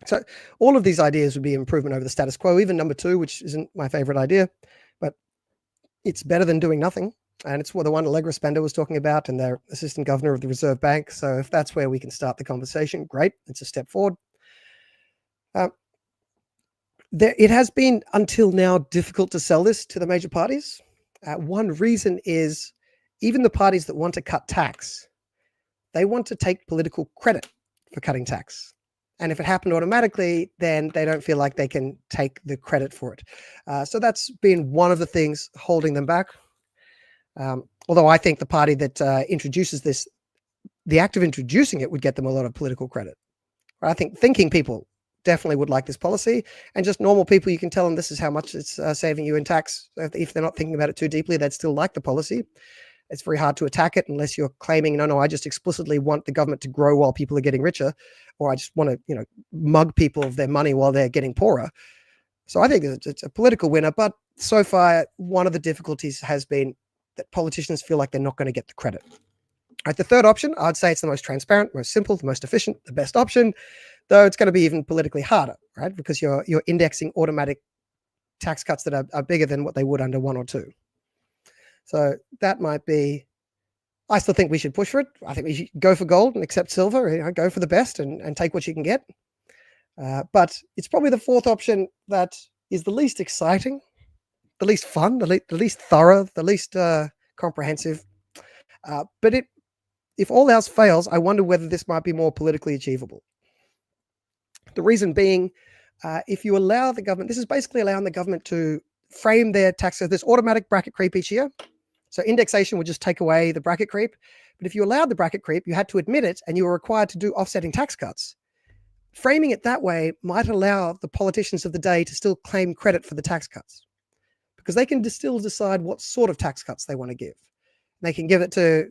So all of these ideas would be improvement over the status quo, even number 2, which isn't my favorite idea, but it's better than doing nothing. And it's what the one Allegra Spender was talking about, and their assistant governor of the Reserve Bank. So if that's where we can start the conversation, great. It's a step forward. It has been until now difficult to sell this to the major parties. One reason is even the parties that want to cut tax, they want to take political credit for cutting tax. And if it happened automatically, then they don't feel like they can take the credit for it. So that's been one of the things holding them back. Although I think the party that introduces this, the act of introducing it would get them a lot of political credit. I think thinking people definitely would like this policy, and just normal people, you can tell them this is how much it's saving you in tax. So if they're not thinking about it too deeply, they'd still like the policy. It's very hard to attack it unless you're claiming, no, I just explicitly want the government to grow while people are getting richer, or I just want to, mug people of their money while they're getting poorer. So I think it's a political winner, but so far, one of the difficulties has been that politicians feel like they're not going to get the credit. Right, the third option, I'd say it's the most transparent, most simple, the most efficient, the best option, though it's going to be even politically harder, right? Because you're indexing automatic tax cuts that are bigger than what they would under 1 or 2. So that might be, I still think we should push for it. I think we should go for gold and accept silver, go for the best and take what you can get. But it's probably the fourth option that is the least exciting, the least fun, the least thorough, the least comprehensive. But if all else fails, I wonder whether this might be more politically achievable. The reason being, if you allow the government, this is basically allowing the government to frame their tax. So there's automatic bracket creep each year. So indexation would just take away the bracket creep. But if you allowed the bracket creep, you had to admit it and you were required to do offsetting tax cuts. Framing it that way might allow the politicians of the day to still claim credit for the tax cuts, because they can still decide what sort of tax cuts they want to give. They can give it to,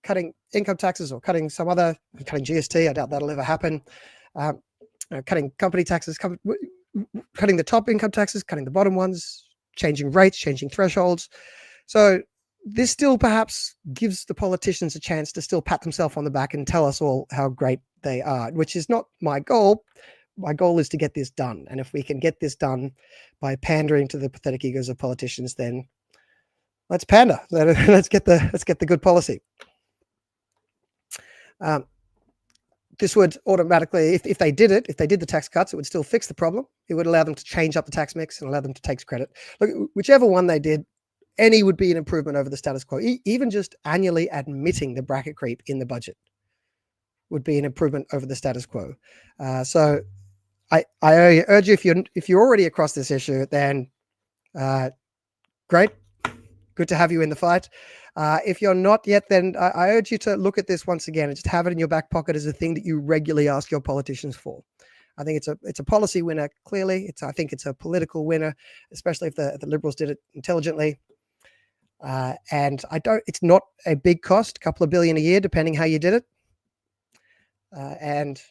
cutting income taxes or cutting GST. I doubt that'll ever happen. Cutting company taxes, cutting the top income taxes, cutting the bottom ones, changing rates, changing thresholds. So this still perhaps gives the politicians a chance to still pat themselves on the back and tell us all how great they are, which is not my goal. My goal is to get this done. And if we can get this done by pandering to the pathetic egos of politicians, then let's pander. Let's get the good policy. This would automatically, if they did the tax cuts, it would still fix the problem. It would allow them to change up the tax mix and allow them to take credit. Look, whichever one they did, any would be an improvement over the status quo. Even just annually admitting the bracket creep in the budget would be an improvement over the status quo. So I urge you, if you're already across this issue, then great. Good to have you in the fight. If you're not yet, then I urge you to look at this once again and just have it in your back pocket as a thing that you regularly ask your politicians for. I think it's a policy winner. Clearly, I think it's a political winner, especially if the Liberals did it intelligently. And it's not a big cost, a couple of billion a year, depending how you did it. And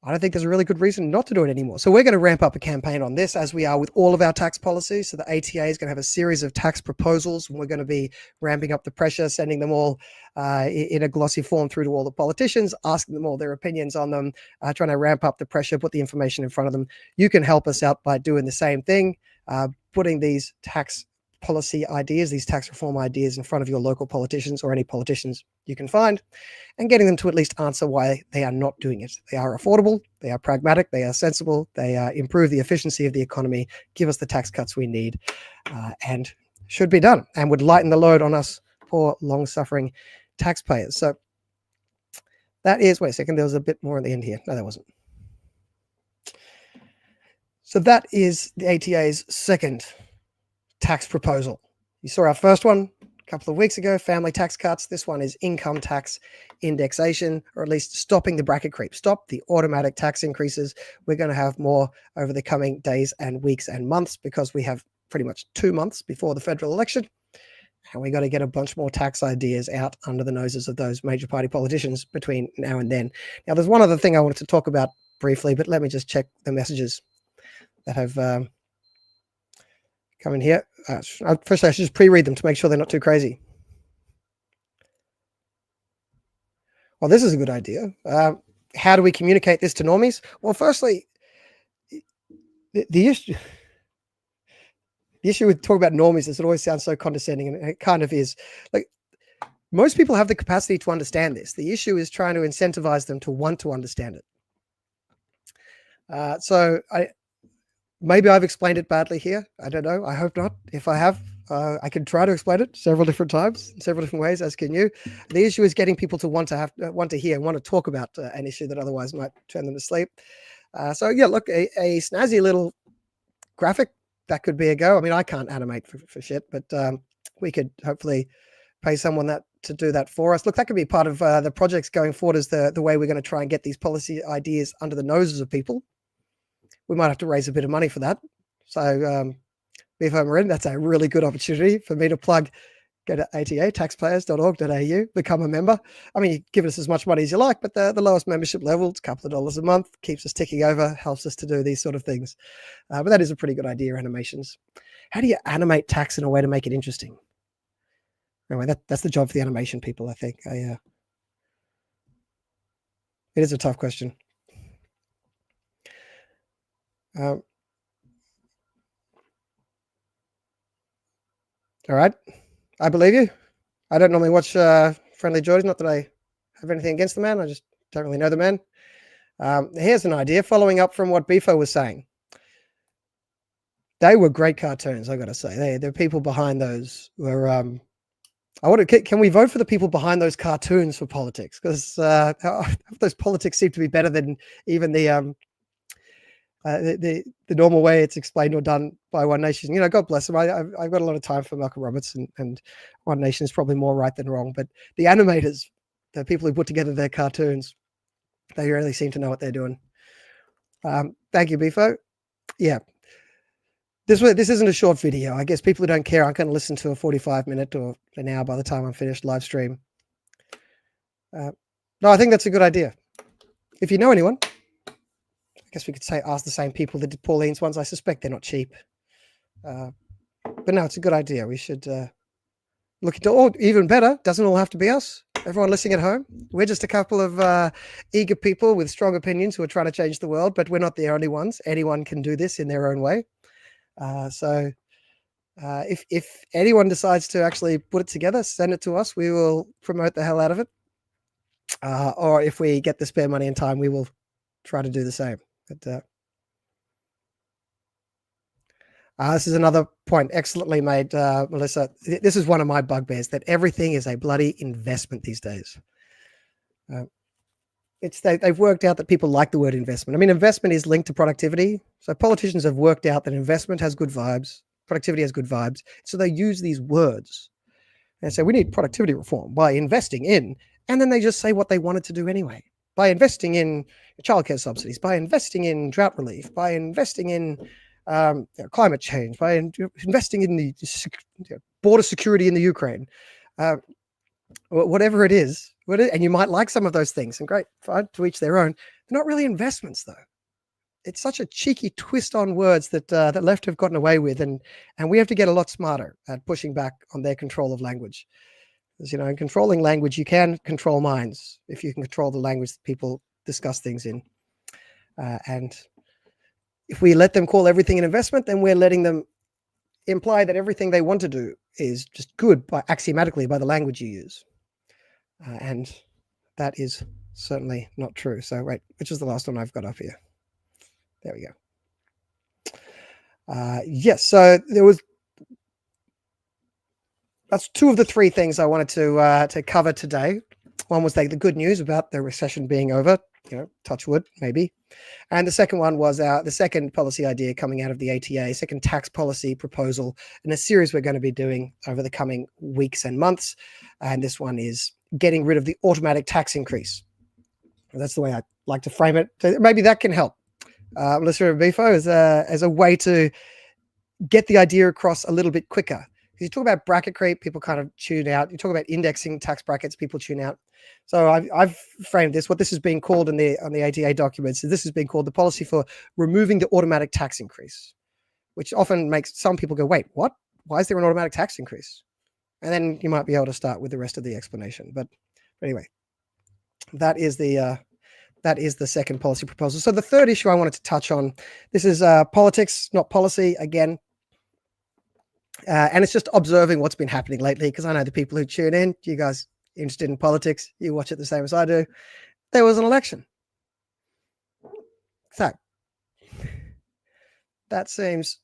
I don't think there's a really good reason not to do it anymore. So we're going to ramp up a campaign on this, as we are with all of our tax policies. So the ATA is going to have a series of tax proposals, and we're going to be ramping up the pressure, sending them all in a glossy form through to all the politicians, asking them all their opinions on them, trying to ramp up the pressure, put the information in front of them. You can help us out by doing the same thing, putting these tax policy ideas, these tax reform ideas in front of your local politicians or any politicians you can find, and getting them to at least answer why they are not doing it. They are affordable, they are pragmatic, they are sensible, they improve the efficiency of the economy, give us the tax cuts we need, and should be done, and would lighten the load on us poor, long-suffering taxpayers. So that is, wait a second, there was a bit more at the end here. No, there wasn't. So that is the ATA's second tax proposal. You saw our first one a couple of weeks ago, family tax cuts. This one is income tax indexation, or at least stopping the bracket creep, stop the automatic tax increases. We're going to have more over the coming days and weeks and months, because we have pretty much 2 months before the federal election, and we got to get a bunch more tax ideas out under the noses of those major party politicians between now and then. Now, there's one other thing I wanted to talk about briefly, but let me just check the messages that have come in here. First, I should just pre-read them to make sure they're not too crazy. Well, this is a good idea. How do we communicate this to normies? Well, firstly, the issue with talking about normies is it always sounds so condescending, and it kind of is. Like, most people have the capacity to understand this. The issue is trying to incentivize them to want to understand it. So maybe I've explained it badly here. I don't know. I hope not. If I have, I can try to explain it several different times, in several different ways, as can you. The issue is getting people to want to hear, want to talk about an issue that otherwise might turn them to sleep. So yeah, look, a snazzy little graphic, that could be a go. I mean, I can't animate for shit, but we could hopefully pay someone to do that for us. Look, that could be part of the projects going forward, as the way we're going to try and get these policy ideas under the noses of people. We might have to raise a bit of money for that. So if I'm in, that's a really good opportunity for me to plug. Go to ATA, taxpayers.org.au, become a member. I mean, you give us as much money as you like, but the lowest membership level, it's a couple of dollars a month, keeps us ticking over, helps us to do these sort of things. But that is a pretty good idea, animations. How do you animate tax in a way to make it interesting? Anyway, that's the job for the animation people, I think. It is a tough question. All right, I believe you. I don't normally watch Friendly Jordies. Not that I have anything against the man. I just don't really know the man. Here's an idea, following up from what Bifo was saying. They were great cartoons, I got to say. The people behind those were. Can we vote for the people behind those cartoons for politics? Because those politics seem to be better than even the normal way it's explained or done by One Nation. You know, God bless them. I've got a lot of time for Malcolm Roberts, and One Nation is probably more right than wrong. But the animators, the people who put together their cartoons, they really seem to know what they're doing. Thank you, Bifo. Yeah. This isn't a short video. I guess people who don't care aren't going to listen to a 45-minute or an hour by the time I'm finished live stream. No, I think that's a good idea. If you know anyone, I guess we could ask the same people that did Pauline's ones. I suspect they're not cheap. But no, it's a good idea. We should look into, or even better, doesn't all have to be us. Everyone listening at home, we're just a couple of eager people with strong opinions who are trying to change the world, but we're not the only ones. Anyone can do this in their own way. So if anyone decides to actually put it together, send it to us. We will promote the hell out of it. Or if we get the spare money and time, we will try to do the same. But this is another point excellently made, Melissa. This is one of my bugbears, that everything is a bloody investment these days. They've worked out that people like the word investment. I mean, investment is linked to productivity. So politicians have worked out that investment has good vibes, productivity has good vibes. So they use these words and say, we need productivity reform by investing in, and then they just say what they wanted to do anyway. By investing in childcare subsidies, by investing in drought relief, by investing in climate change, by investing in the border security in the Ukraine, whatever it is, and you might like some of those things, and great, fine, to each their own. They're not really investments, though. It's such a cheeky twist on words that that left have gotten away with, and we have to get a lot smarter at pushing back on their control of language. Because, you know, in controlling language, you can control minds if you can control the language that people discuss things in. And if we let them call everything an investment, then we're letting them imply that everything they want to do is just good axiomatically by the language you use. And that is certainly not true. So wait, which is the last one I've got up here? There we go. Yes, so that's two of the three things I wanted to cover today. One was the good news about the recession being over, you know, touch wood, maybe. And the second one was the second policy idea coming out of the ATA, second tax policy proposal in a series we're going to be doing over the coming weeks and months. And this one is getting rid of the automatic tax increase. That's the way I like to frame it. So maybe that can help. Melissa and Bifo as a way to get the idea across a little bit quicker. Because you talk about bracket creep, people kind of tune out. You talk about indexing tax brackets, people tune out. So I've framed this, what this has been called on the ATA documents, this has been called the policy for removing the automatic tax increase, which often makes some people go, wait, what? Why is there an automatic tax increase? And then you might be able to start with the rest of the explanation. But anyway, that is the second policy proposal. So the third issue I wanted to touch on, this is politics, not policy, again. And it's just observing what's been happening lately, because I know the people who tune in, you guys interested in politics, you watch it the same as I do. There was an election. So that seems,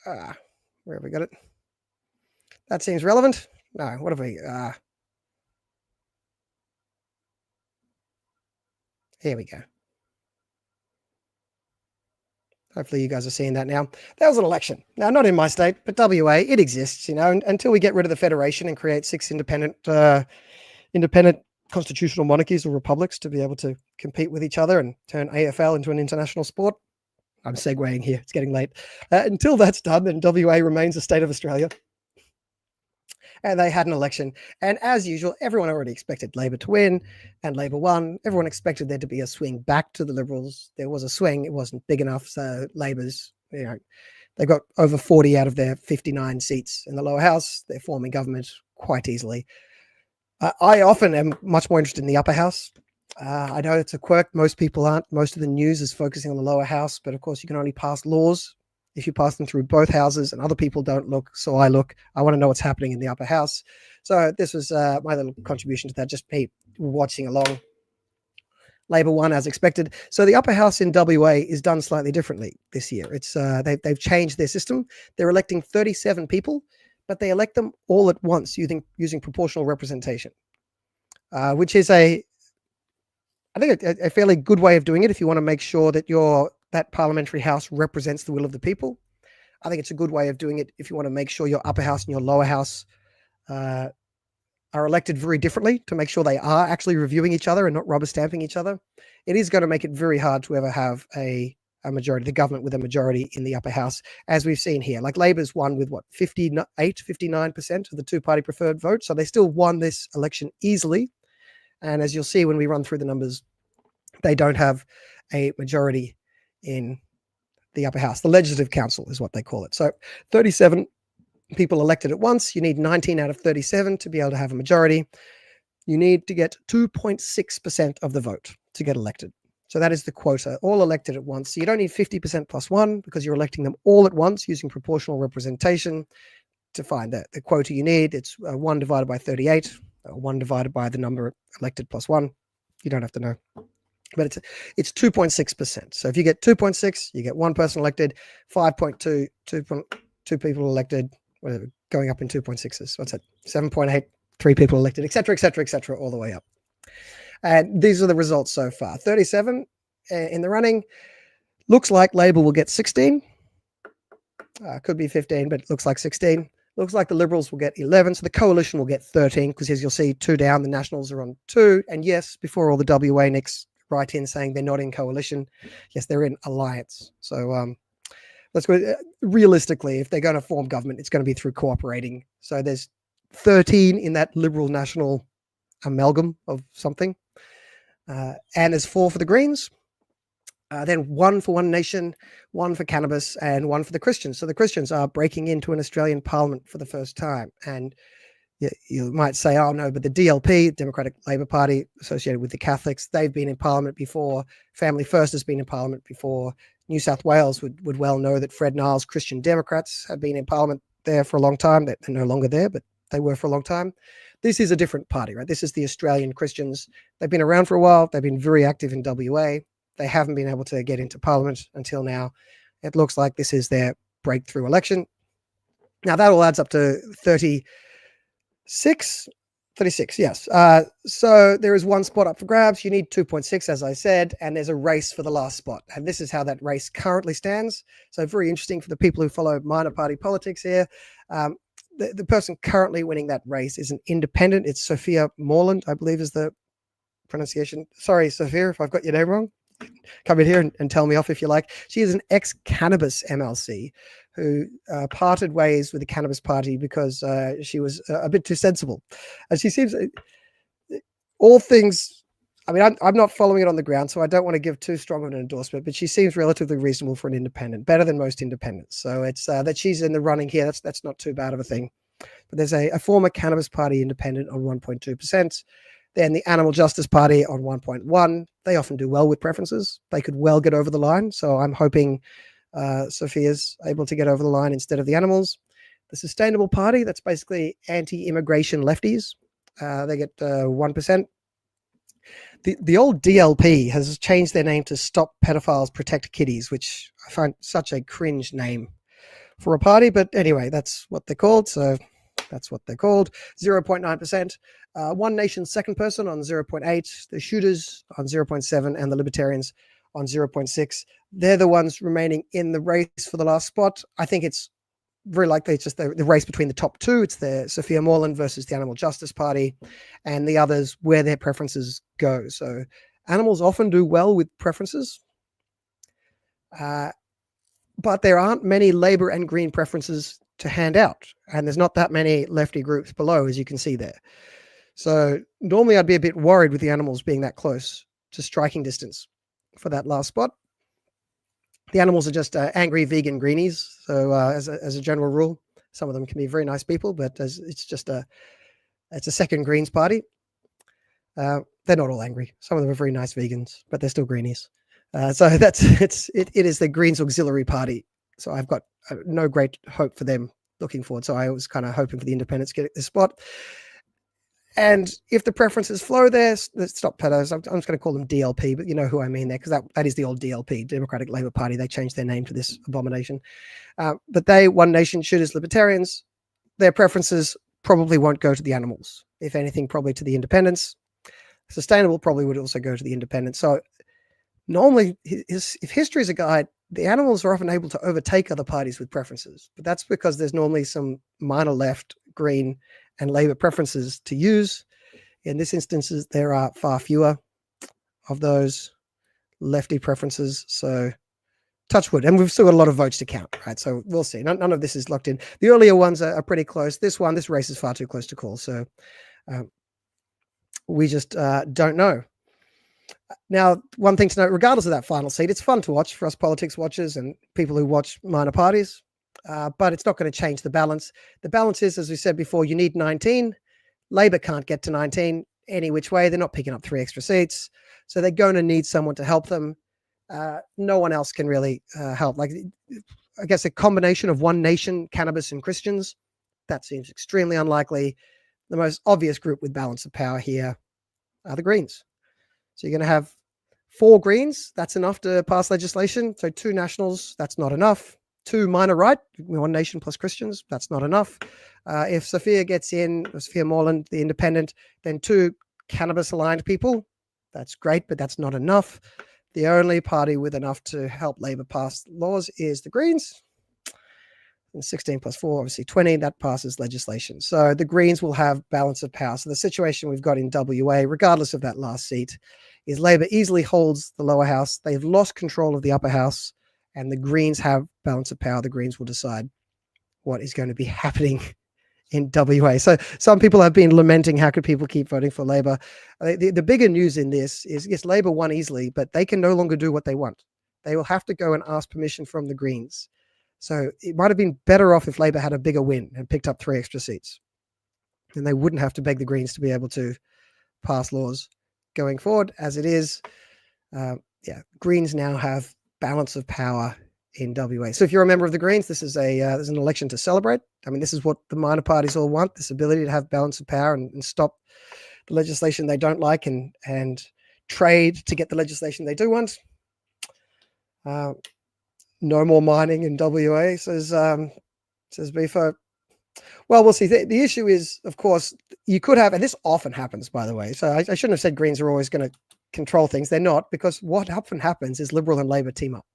where have we got it? That seems relevant. No, what have we, here we go. Hopefully you guys are seeing that now. There was an election. Now, not in my state, but WA, it exists, you know, until we get rid of the federation and create 6 independent constitutional monarchies or republics to be able to compete with each other and turn AFL into an international sport. I'm segueing here. It's getting late. Until that's done, then WA remains a state of Australia. And they had an election. And as usual, everyone already expected Labor to win, and Labor won. Everyone expected there to be a swing back to the Liberals. There was a swing. It wasn't big enough. So Labor's, you know, They've got over 40 out of their 59 seats in the lower house. They're forming government quite easily. I often am much more interested in the upper house. I know it's a quirk. Most people aren't. Most of the news is focusing on the lower house, but of course you can only pass laws if you pass them through both houses, and other people don't look. So I look. I want to know what's happening in the upper house. So this was my little contribution to that, just me watching along. Labor won as expected. So the upper house in WA is done slightly differently this year. It's they've changed their system. They're electing 37 people, but they elect them all at once using proportional representation, which is I think a fairly good way of doing it if you want to make sure that that parliamentary house represents the will of the people. I think it's a good way of doing it if you want to make sure your upper house and your lower house are elected very differently, to make sure they are actually reviewing each other and not rubber stamping each other. It is going to make it very hard to ever have a majority, the government with a majority in the upper house, as we've seen here. Like Labor's won with 59% of the two-party preferred vote. So they still won this election easily. And as you'll see when we run through the numbers, they don't have a majority in the upper house. The Legislative Council is what they call it. So 37 people elected at once. You need 19 out of 37 to be able to have a majority. You need to get 2.6% of the vote to get elected. So that is the quota, all elected at once. So you don't need 50% plus one, because you're electing them all at once using proportional representation to find the quota you need. It's 1 divided by 38, 1 divided by the number elected plus 1. You don't have to know. But it's 2.6%. So if you get 2.6, you get one person elected, 5.2, 2 people elected, whatever, going up in 2.6s. What's that? 7.8, 3 people elected, etc., etc., etc., all the way up. And these are the results so far. 37 in the running. Looks like Labor will get 16. Could be 15, but it looks like 16. Looks like the Liberals will get 11. So the Coalition will get 13, because as you'll see, 2 down, the Nationals are on 2. And yes, before all the WA nicks write in saying they're not in coalition, yes, they're in alliance. So let's go. Realistically, if they're going to form government, it's going to be through cooperating. So there's 13 in that Liberal National amalgam of something. And there's 4 for the Greens. Then 1 for One Nation, 1 for cannabis, and 1 for the Christians. So the Christians are breaking into an Australian parliament for the first time. And you might say, oh no, but the DLP, Democratic Labour Party, associated with the Catholics, they've been in parliament before. Family First has been in parliament before. New South Wales would well know that Fred Niles' Christian Democrats have been in parliament there for a long time. They're no longer there, but they were for a long time. This is a different party, right? This is the Australian Christians. They've been around for a while. They've been very active in WA. They haven't been able to get into parliament until now. It looks like this is their breakthrough election. Now that all adds up to 36, yes. So there is 1 spot up for grabs. You need 2.6, as I said, and there's a race for the last spot. And this is how that race currently stands. So very interesting for the people who follow minor party politics here. The person currently winning that race is an independent. It's Sophia Morland, I believe is the pronunciation. Sorry, Sophia, if I've got your name wrong. Come in here and tell me off if you like. She is an ex-cannabis MLC who parted ways with the Cannabis Party because she was a bit too sensible. And she seems, all things, I mean, I'm not following it on the ground, so I don't want to give too strong of an endorsement, but she seems relatively reasonable for an independent, better than most independents. So it's that she's in the running here. That's not too bad of a thing. But there's a former Cannabis Party independent on 1.2%. Then the Animal Justice Party on 1.1. They often do well with preferences. They could well get over the line. So I'm hoping Sophia's able to get over the line instead of the animals. The Sustainable Party, that's basically anti-immigration lefties. They get 1%. The old DLP has changed their name to Stop Pedophiles, Protect Kiddies, which I find such a cringe name for a party. But anyway, that's what they're called. So that's what they're called. 0.9%. One Nation second person on 0.8. The Shooters on 0.7. And the Libertarians on 0.6. They're the ones remaining in the race for the last spot. I think it's very likely it's just the race between the top 2. It's the Sophia Morland versus the Animal Justice Party, and the others where their preferences go. So animals often do well with preferences, but there aren't many Labor and Green preferences to hand out, and there's not that many lefty groups below, as you can see there. So normally I'd be a bit worried with the animals being that close to striking distance for that last spot. The animals are just angry vegan greenies. So as a general rule, some of them can be very nice people, but it's just it's a second Greens party. They're not all angry. Some of them are very nice vegans, but they're still greenies. So it is the Greens auxiliary party. So I've got no great hope for them looking forward. So I was kind of hoping for the independents to get this spot. And if the preferences flow there, stop pedos. I'm just going to call them DLP, but you know who I mean there, because that is the old DLP, Democratic Labour Party. They changed their name to this abomination. But they, One Nation, shooters, libertarians, their preferences probably won't go to the animals. If anything, probably to the independents. Sustainable probably would also go to the independents. So normally, if history is a guide, the animals are often able to overtake other parties with preferences. But that's because there's normally some minor left, Green, and Labour preferences to use. In this instance, there are far fewer of those lefty preferences. So touch wood. And we've still got a lot of votes to count, right? So we'll see. None of this is locked in. The earlier ones are pretty close. This race is far too close to call. So we just don't know. Now, one thing to note, regardless of that final seat, it's fun to watch for us politics watchers and people who watch minor parties. But it's not going to change the balance. The balance is, as we said before, you need 19. Labour can't get to 19 any which way. They're not picking up 3 extra seats. So they're going to need someone to help them. No one else can really help. Like, I guess a combination of One Nation, cannabis, and Christians, that seems extremely unlikely. The most obvious group with balance of power here are the Greens. So you're going to have 4 Greens. That's enough to pass legislation. So 2 Nationals, that's not enough. 2 minor right, One Nation plus Christians, that's not enough. If Sophia gets in, Sophia Morland, the independent, then 2 cannabis-aligned people, that's great, but that's not enough. The only party with enough to help Labour pass laws is the Greens. And 16 plus 4, obviously 20, that passes legislation. So the Greens will have balance of power. So the situation we've got in WA, regardless of that last seat, is Labour easily holds the lower house. They've lost control of the upper house. And the Greens have balance of power. The Greens will decide what is going to be happening in WA. So some people have been lamenting, how could people keep voting for Labour? The bigger news in this is, yes, Labour won easily, but they can no longer do what they want. They will have to go and ask permission from the Greens. So it might have been better off if Labour had a bigger win and picked up 3 extra seats. And they wouldn't have to beg the Greens to be able to pass laws going forward. As it is, Greens now have balance of power in WA. So if you're a member of the Greens, this is there's an election to celebrate. I mean, this is what the minor parties all want, this ability to have balance of power and stop the legislation they don't like and trade to get the legislation they do want. No more mining in WA, says Bifo. Well, we'll see. The issue is, of course, you could have, and this often happens, by the way. So I shouldn't have said Greens are always going to control things. They're not, because what often happens is Liberal and Labour team up.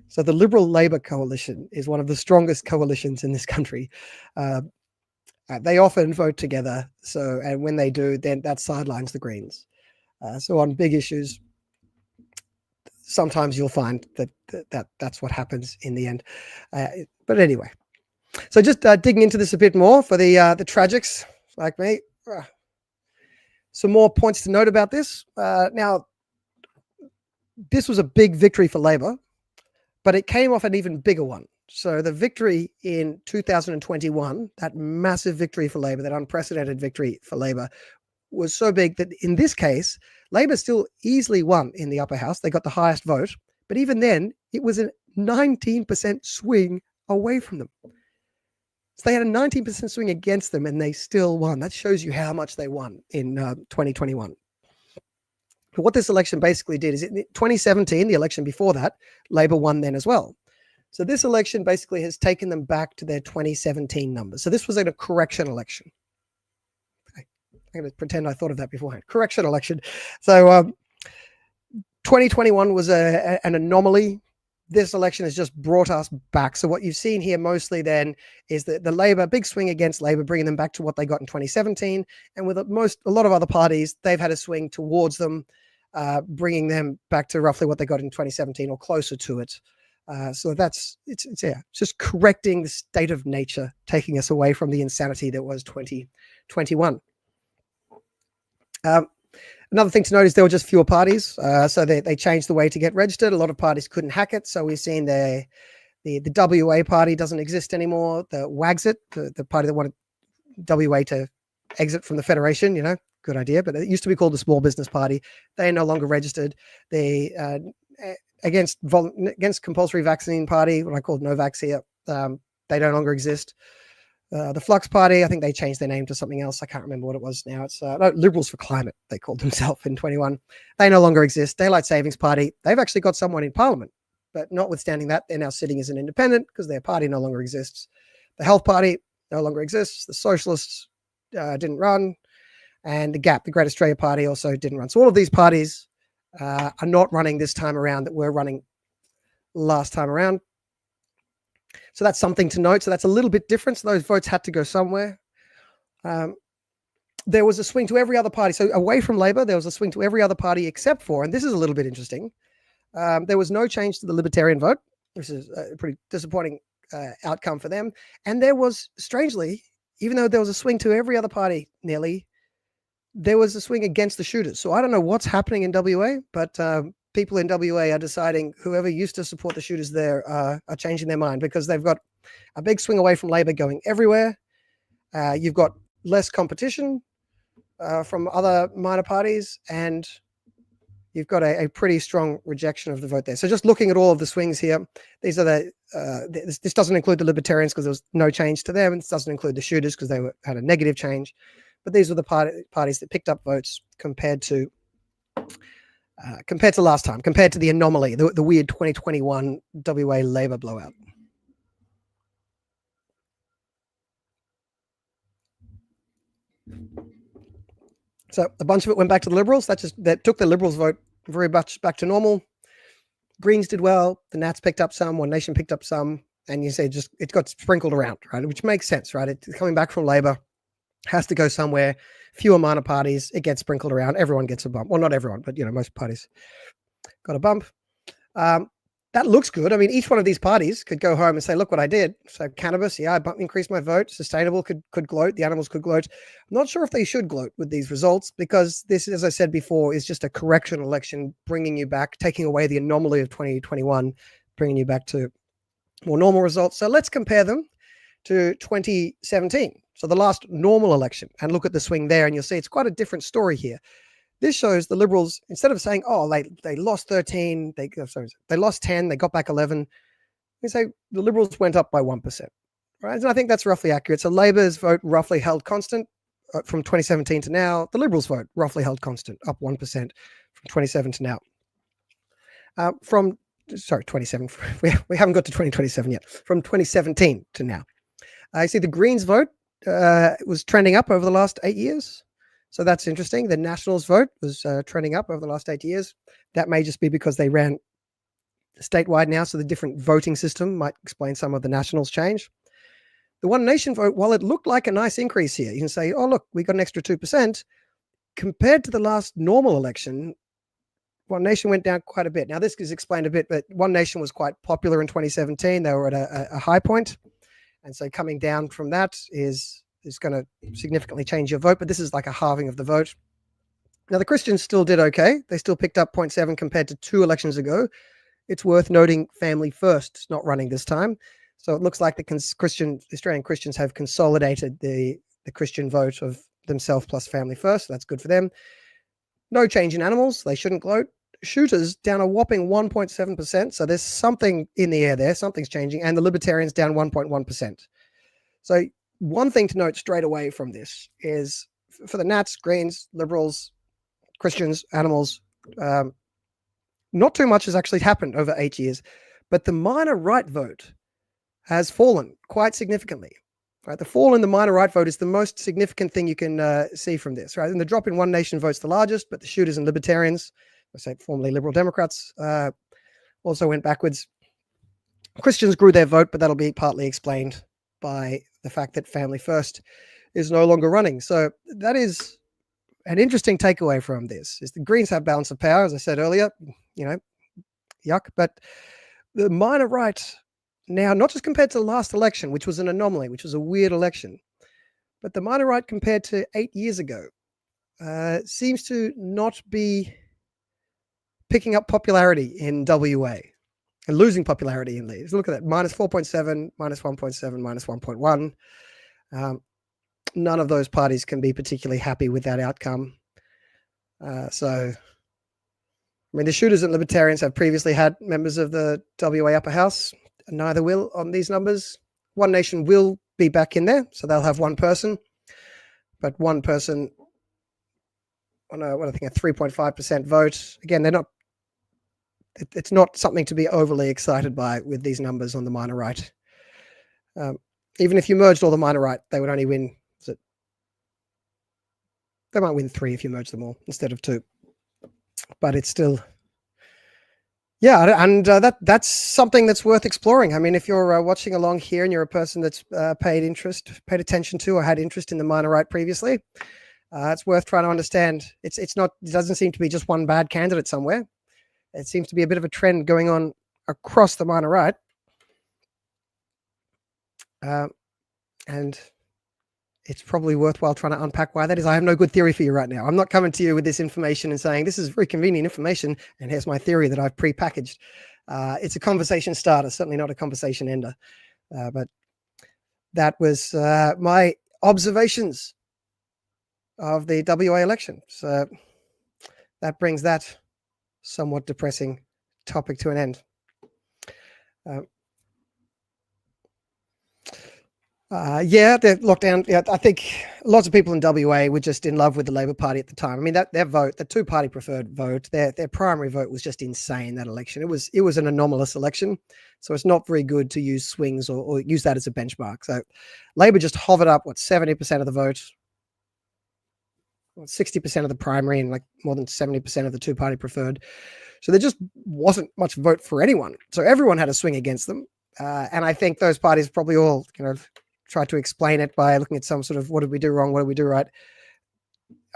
So the Liberal-Labour coalition is one of the strongest coalitions in this country. They often vote together. So, and when they do, then that sidelines the Greens. So on big issues, sometimes you'll find that's what happens in the end. But anyway, so just digging into this a bit more for the tragics like me. Some more points to note about this. Now, this was a big victory for Labour, but it came off an even bigger one. So the victory in 2021, that massive victory for Labour, that unprecedented victory for Labour, was so big that in this case, Labour still easily won in the upper house. They got the highest vote, but even then, it was a 19% swing away from them. So they had a 19% swing against them and they still won. That shows you how much they won in 2021. But what this election basically did is in 2017, the election before that, Labour won then as well. So this election basically has taken them back to their 2017 numbers. So this was a correction election. Okay. I'm going to pretend I thought of that beforehand. Correction election. So 2021 was an anomaly. This election has just brought us back. So what you've seen here mostly then is that the Labour, big swing against Labour, bringing them back to what they got in 2017. And with a lot of other parties, they've had a swing towards them, bringing them back to roughly what they got in 2017 or closer to it. So it's just correcting the state of nature, taking us away from the insanity that was 2021. Another thing to note is there were just fewer parties. So they changed the way to get registered. A lot of parties couldn't hack it. So we've seen the WA party doesn't exist anymore. The Wagsit, the party that wanted WA to exit from the Federation, good idea. But it used to be called the Small Business Party. They are no longer registered. They against compulsory vaccine party, what I called Novax here, they no longer exist. The Flux Party, I think they changed their name to something else. I can't remember what it was now. It's Liberals for Climate, they called themselves in 21. They no longer exist. Daylight Savings Party, they've actually got someone in Parliament. But notwithstanding that, they're now sitting as an independent because their party no longer exists. The Health Party no longer exists. The Socialists didn't run. And the GAP, the Great Australia Party, also didn't run. So all of these parties are not running this time around that were running last time around. So that's something to note. So that's a little bit different. So those votes had to go somewhere. There was a swing to every other party. So away from Labor, there was a swing to every other party except for, and this is a little bit interesting, there was no change to the Libertarian vote, which is a pretty disappointing outcome for them. And there was, strangely, even though there was a swing to every other party nearly, there was a swing against the shooters. So I don't know what's happening in WA, but people in WA are deciding whoever used to support the shooters there are changing their mind because they've got a big swing away from Labor going everywhere. You've got less competition from other minor parties, and you've got a pretty strong rejection of the vote there. So just looking at all of the swings here, these are this doesn't include the Libertarians because there was no change to them. This doesn't include the shooters because they had a negative change. But these were the parties that picked up votes compared to last time, compared to the anomaly, the weird 2021 WA Labor blowout. So a bunch of it went back to the Liberals. That took the Liberals' vote very much back to normal. Greens did well. The Nats picked up some. One Nation picked up some. And you say it got sprinkled around, right? Which makes sense, right? It's coming back from Labor, has to go somewhere. Fewer minor parties, it gets sprinkled around. Everyone gets a bump. Well, not everyone, but most parties got a bump. That looks good. I mean, each one of these parties could go home and say, look what I did. So cannabis, yeah, I increased my vote. Sustainable could gloat. The animals could gloat. I'm not sure if they should gloat with these results because this, as I said before, is just a correction election, bringing you back, taking away the anomaly of 2021, bringing you back to more normal results. So let's compare them to 2017. So the last normal election, and look at the swing there, and you'll see it's quite a different story here. This shows the Liberals, instead of saying, oh, they lost 13, they lost 10, they got back 11, we say the Liberals went up by 1%. Right? And I think that's roughly accurate. So Labor's vote roughly held constant from 2017 to now. The Liberals' vote roughly held constant, up 1% from 27 to now. 27. We haven't got to 2027 yet. From 2017 to now. I see the Greens vote was trending up over the last 8 years. So that's interesting. The Nationals vote was trending up over the last 8 years. That may just be because they ran statewide now, so the different voting system might explain some of the Nationals change. The One Nation vote, while it looked like a nice increase here, you can say, oh, look, we got an extra 2%. Compared to the last normal election, One Nation went down quite a bit. Now, this is explained a bit, but One Nation was quite popular in 2017. They were at a high point. And so coming down from that is going to significantly change your vote, but this is like a halving of the vote. Now, the Christians still did okay. They still picked up 0.7 compared to 2 elections ago. It's worth noting Family First is not running this time. So it looks like the Australian Christians have consolidated the Christian vote of themselves plus Family First. So that's good for them. No change in animals. They shouldn't gloat. Shooters down a whopping 1.7%. So there's something in the air there. Something's changing. And the Libertarians down 1.1%. So one thing to note straight away from this is for the Nats, Greens, Liberals, Christians, animals, not too much has actually happened over 8 years, but the minor right vote has fallen quite significantly. Right, the fall in the minor right vote is the most significant thing you can see from this. Right, and the drop in One Nation vote's the largest, but the shooters and Libertarians, I say formerly Liberal Democrats, also went backwards. Christians grew their vote, but that'll be partly explained by the fact that Family First is no longer running. So that is an interesting takeaway from this, is the Greens have balance of power, as I said earlier, yuck. But the minor right now, not just compared to the last election, which was an anomaly, which was a weird election, but the minor right compared to 8 years ago, seems to not be picking up popularity in WA and losing popularity in Leeds. Look at that, minus 4.7, minus 1.7, minus 1.1. None of those parties can be particularly happy with that outcome. So, I mean, the Shooters and Libertarians have previously had members of the WA upper house. Neither will on these numbers. One Nation will be back in there, so they'll have one person. But one person on a 3.5% vote. Again, they're not. It's not something to be overly excited by with these numbers on the minor right. Even if you merged all the minor right, they would only win. They might win 3 if you merge them all instead of 2. But it's still, yeah, and that's something that's worth exploring. I mean, if you're watching along here and you're a person that's paid attention to, or had interest in the minor right previously, it's worth trying to understand. It doesn't seem to be just one bad candidate somewhere. It seems to be a bit of a trend going on across the minor right. And it's probably worthwhile trying to unpack why that is. I have no good theory for you right now. I'm not coming to you with this information and saying this is very convenient information and here's my theory that I've pre-packaged. It's a conversation starter, certainly not a conversation ender. But that was my observations of the WA election. So that brings that somewhat depressing topic to an end. The lockdown. Yeah, I think lots of people in WA were just in love with the Labor Party at the time. I mean, their vote, the two-party preferred vote, their primary vote was just insane. That election, it was an anomalous election, so it's not very good to use swings or use that as a benchmark. So, Labor just hovered up 70% of the vote, 60% of the primary, and like more than 70% of the two-party preferred. So there just wasn't much vote for anyone. So everyone had a swing against them, and I think those parties probably all tried to explain it by looking at some sort of what did we do wrong, what did we do right.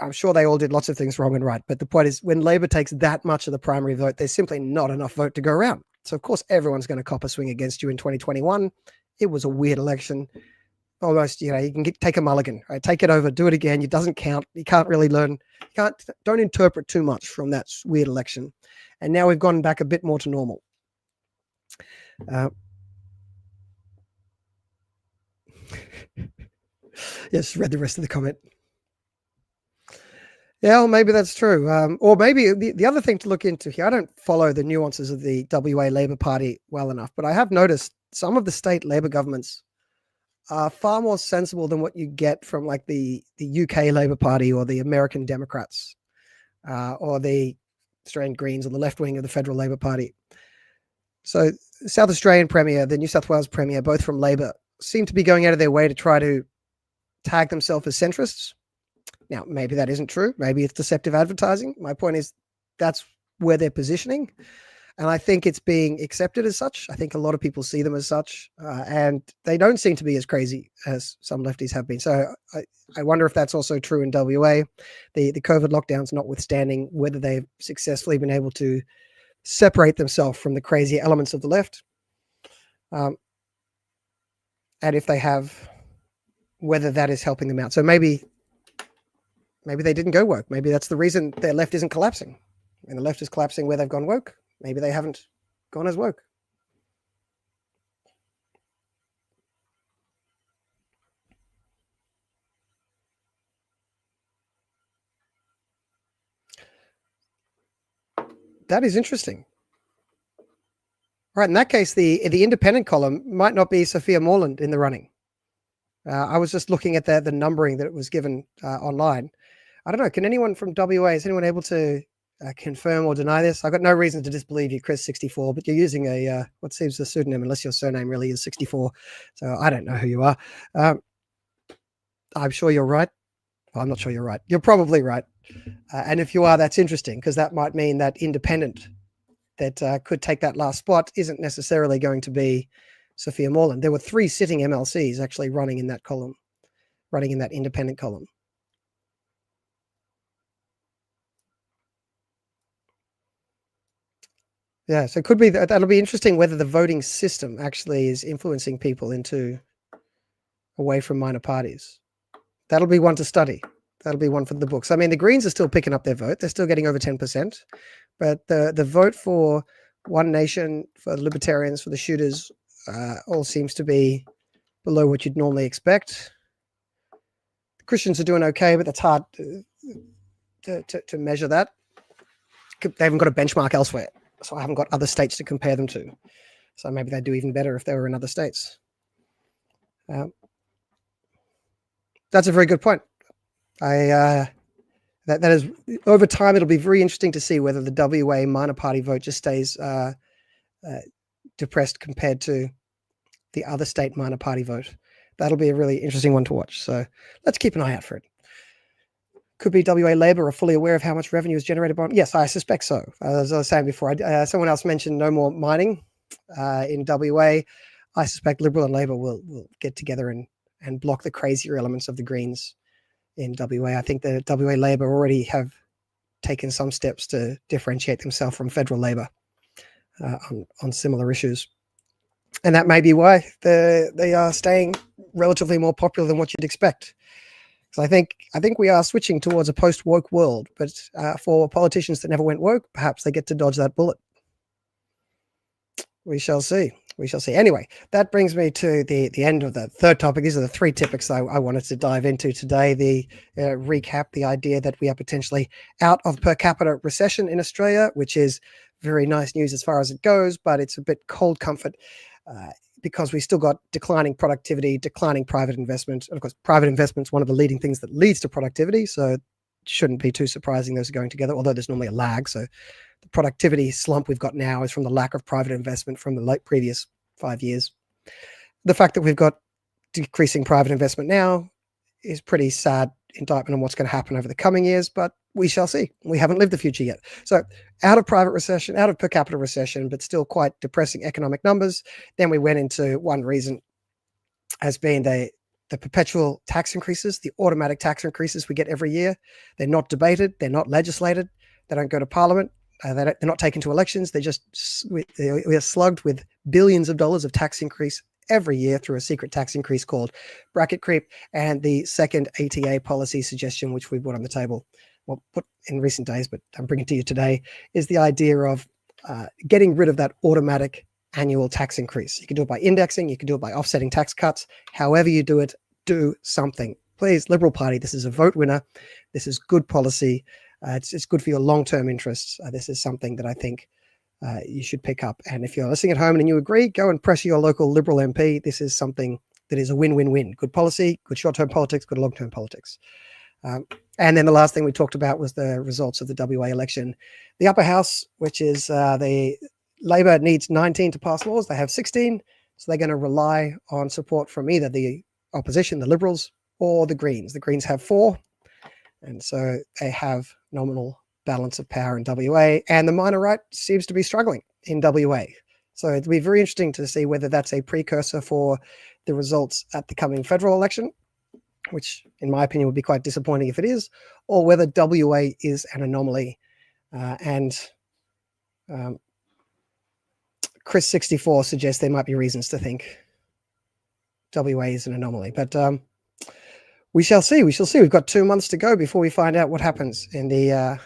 I'm sure they all did lots of things wrong and right, but the point is when Labor takes that much of the primary vote, there's simply not enough vote to go around. So of course everyone's going to cop a swing against you in 2021. It was a weird election. Almost, you can take a mulligan, right? Take it over, do it again. It doesn't count. You can't really learn. Don't interpret too much from that weird election. And now we've gone back a bit more to normal. Yes, read the rest of the comment. Yeah, well, maybe that's true. Or maybe the other thing to look into here, I don't follow the nuances of the WA Labor Party well enough, but I have noticed some of the state Labor governments are far more sensible than what you get from like the UK Labor Party or the American Democrats or the Australian Greens or the left wing of the Federal Labor Party. So South Australian Premier, the New South Wales Premier, both from Labor, seem to be going out of their way to try to tag themselves as centrists. Now, maybe that isn't true. Maybe it's deceptive advertising. My point is that's where they're positioning. And I think it's being accepted as such. I think a lot of people see them as such. And they don't seem to be as crazy as some lefties have been. So I wonder if that's also true in WA. The COVID lockdowns notwithstanding, whether they've successfully been able to separate themselves from the crazy elements of the left. And if they have, whether that is helping them out. So maybe they didn't go woke. Maybe that's the reason their left isn't collapsing. And the left is collapsing where they've gone woke. Maybe they haven't gone as woke. That is interesting. Right, in that case, the independent column might not be Sophia Morland in the running. I was just looking at the numbering that it was given online. I don't know. Can anyone from WA, is anyone able to confirm or deny this? I've got no reason to disbelieve you, Chris64, but you're using a what seems a pseudonym, unless your surname really is 64. So I don't know who you are. I'm sure you're right. Well, I'm not sure you're right. You're probably right. And if you are, that's interesting because that might mean that independent that could take that last spot isn't necessarily going to be Sophia Morland. There were 3 sitting MLCs actually running in that column, running in that independent column. Yeah, so it could be that'll be interesting whether the voting system actually is influencing people away from minor parties. That'll be one to study. That'll be one for the books. I mean, the Greens are still picking up their vote. They're still getting over 10%. But the vote for One Nation, for the Libertarians, for the Shooters, all seems to be below what you'd normally expect. The Christians are doing okay, but that's hard to measure that. They haven't got a benchmark elsewhere, so I haven't got other states to compare them to. So maybe they'd do even better if they were in other states. That's a very good point. That is, over time, it'll be very interesting to see whether the WA minor party vote just stays depressed compared to the other state minor party vote. That'll be a really interesting one to watch. So let's keep an eye out for it. Could be WA Labor are fully aware of how much revenue is generated by. Yes, I suspect so. As I was saying before, someone else mentioned no more mining in WA. I suspect Liberal and Labor will get together and block the crazier elements of the Greens in WA. I think the WA Labor already have taken some steps to differentiate themselves from federal Labor on similar issues. And that may be why they are staying relatively more popular than what you'd expect. So I think we are switching towards a post-woke world, but for politicians that never went woke, perhaps they get to dodge that bullet. We shall see. We shall see. Anyway, that brings me to the end of the third topic. These are the three topics I wanted to dive into today. The recap, the idea that we are potentially out of per capita recession in Australia, which is very nice news as far as it goes, but it's a bit cold comfort because we still got declining productivity, declining private investment. Of course, private investment is one of the leading things that leads to productivity, so it shouldn't be too surprising those are going together, although there's normally a lag. So the productivity slump we've got now is from the lack of private investment from the previous 5 years. The fact that we've got decreasing private investment now is pretty sad indictment on what's going to happen over the coming years, but we shall see. We haven't lived the future yet. So out of private recession, out of per capita recession, but still quite depressing economic numbers. Then we went into one reason has been the perpetual tax increases, the automatic tax increases we get every year. They're not debated. They're not legislated. They don't go to parliament. They're not taken to elections. We are slugged with billions of dollars of tax increase every year through a secret tax increase called bracket creep. And the second ATA policy suggestion, which we put on the table, well, put in recent days, but I'm bringing to you today, is the idea of getting rid of that automatic annual tax increase. You can do it by indexing. You can do it by offsetting tax cuts. However you do it, do something. Please, Liberal Party, this is a vote winner. This is good policy. It's good for your long-term interests. This is something that I think you should pick up. And if you're listening at home and you agree, go and pressure your local Liberal MP. This is something that is a win-win-win. Good policy, good short-term politics, good long-term politics. And then the last thing we talked about was the results of the WA election. The upper house, which is the Labor needs 19 to pass laws. They have 16. So they're going to rely on support from either the opposition, the Liberals, or the Greens. The Greens have 4. And so they have nominal balance of power in WA, and the minor right seems to be struggling in WA. So it'll be very interesting to see whether that's a precursor for the results at the coming federal election, which in my opinion would be quite disappointing if it is, or whether WA is an anomaly. Chris64 suggests there might be reasons to think WA is an anomaly, but we shall see. We shall see. We've got 2 months to go before we find out what happens in the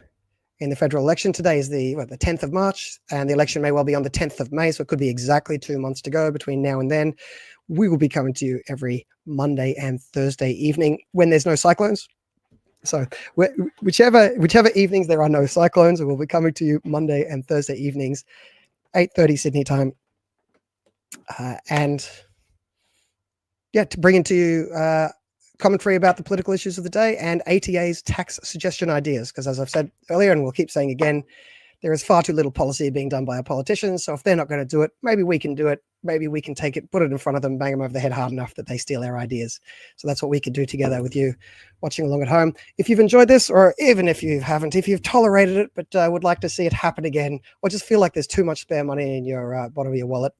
federal election. Today is the 10th of March, and the election may well be on the 10th of May, so it could be exactly 2 months to go between now and then. We will be coming to you every Monday and Thursday evening when there's no cyclones. So whichever evenings there are no cyclones, we'll be coming to you Monday and Thursday evenings, 8:30 Sydney time. And yeah, to bring into you commentary about the political issues of the day and ATA's tax suggestion ideas. Because as I've said earlier, and we'll keep saying again, there is far too little policy being done by our politicians. So if they're not going to do it, maybe we can do it. Maybe we can take it, put it in front of them, bang them over the head hard enough that they steal our ideas. So that's what we could do together with you watching along at home. If you've enjoyed this, or even if you haven't, if you've tolerated it, but would like to see it happen again, or just feel like there's too much spare money in your bottom of your wallet,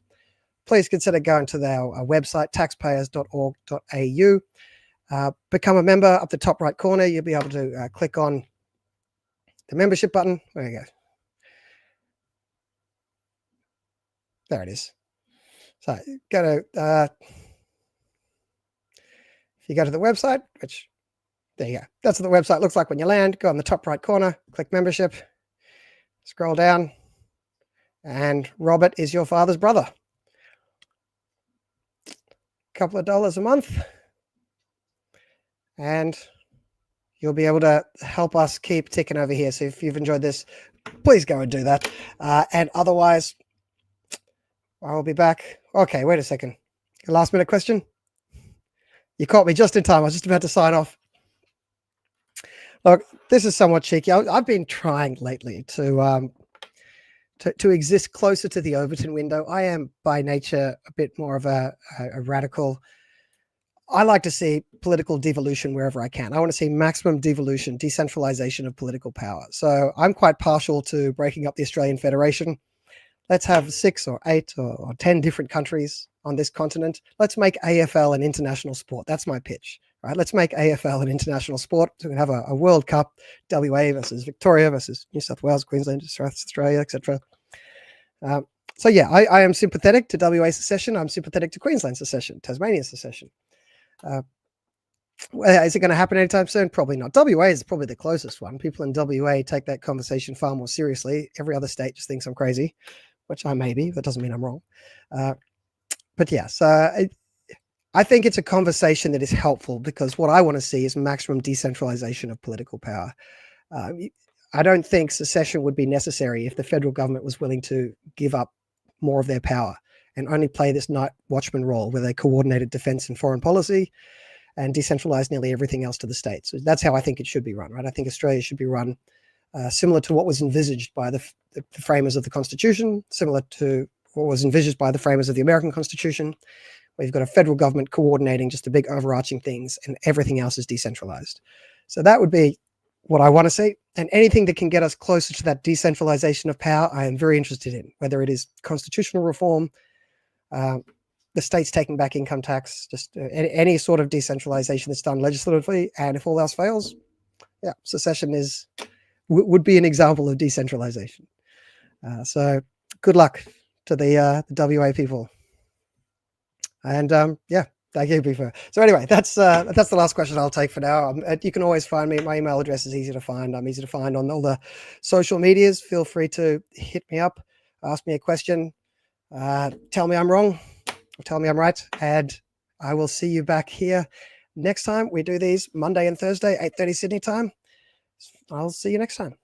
please consider going to our website, taxpayers.org.au. Become a member. Up the top right corner, you'll be able to click on the membership button. There you go. There it is. So go to if you go to the website, which There you go. That's what the website looks like when you land. Go on the top right corner, click membership, scroll down, and Robert is your father's brother. Couple of dollars a month, and you'll be able to help us keep ticking over here. So if you've enjoyed this, please go and do that. And otherwise, I will be back. Okay, wait a second. A last minute question? You caught me just in time. I was just about to sign off. Look, this is somewhat cheeky. I've been trying lately to exist closer to the Overton window. I am by nature a bit more of a radical. I like to see political devolution wherever I can. I want to see maximum devolution, decentralization of political power. So I'm quite partial to breaking up the Australian Federation. Let's have 6 or 8 or 10 different countries on this continent. Let's make AFL an international sport. That's my pitch, right? Let's make AFL an international sport. So we can have a World Cup, WA versus Victoria versus New South Wales, Queensland, South Australia, etc. So yeah, I am sympathetic to WA secession. I'm sympathetic to Queensland secession, Tasmania secession. Is it going to happen anytime soon? Probably not. WA is probably the closest one. People in WA take that conversation far more seriously. Every other state just thinks I'm crazy, which I may be. That doesn't mean I'm wrong. But yeah, so I think it's a conversation that is helpful because what I want to see is maximum decentralization of political power. I don't think secession would be necessary if the federal government was willing to give up more of their power and only play this night watchman role where they coordinated defense and foreign policy and decentralize nearly everything else to the states. So that's how I think it should be run, right? I think Australia should be run similar to what was envisaged by the framers of the Constitution, similar to what was envisaged by the framers of the American Constitution, where you've got a federal government coordinating just the big overarching things and everything else is decentralized. So that would be what I want to see. And anything that can get us closer to that decentralization of power, I am very interested in, whether it is constitutional reform, the states taking back income tax, just any sort of decentralization that's done legislatively. And if all else fails, yeah, secession would be an example of decentralization. So good luck to the WA people. And yeah, thank you, Beaver. So anyway, that's the last question I'll take for now. You can always find me. My email address is easy to find. I'm easy to find on all the social medias. Feel free to hit me up, ask me a question, tell me I'm wrong, or tell me I'm right, and I will see you back here next time. We do these Monday and Thursday, 8:30 Sydney time. I'll see you next time.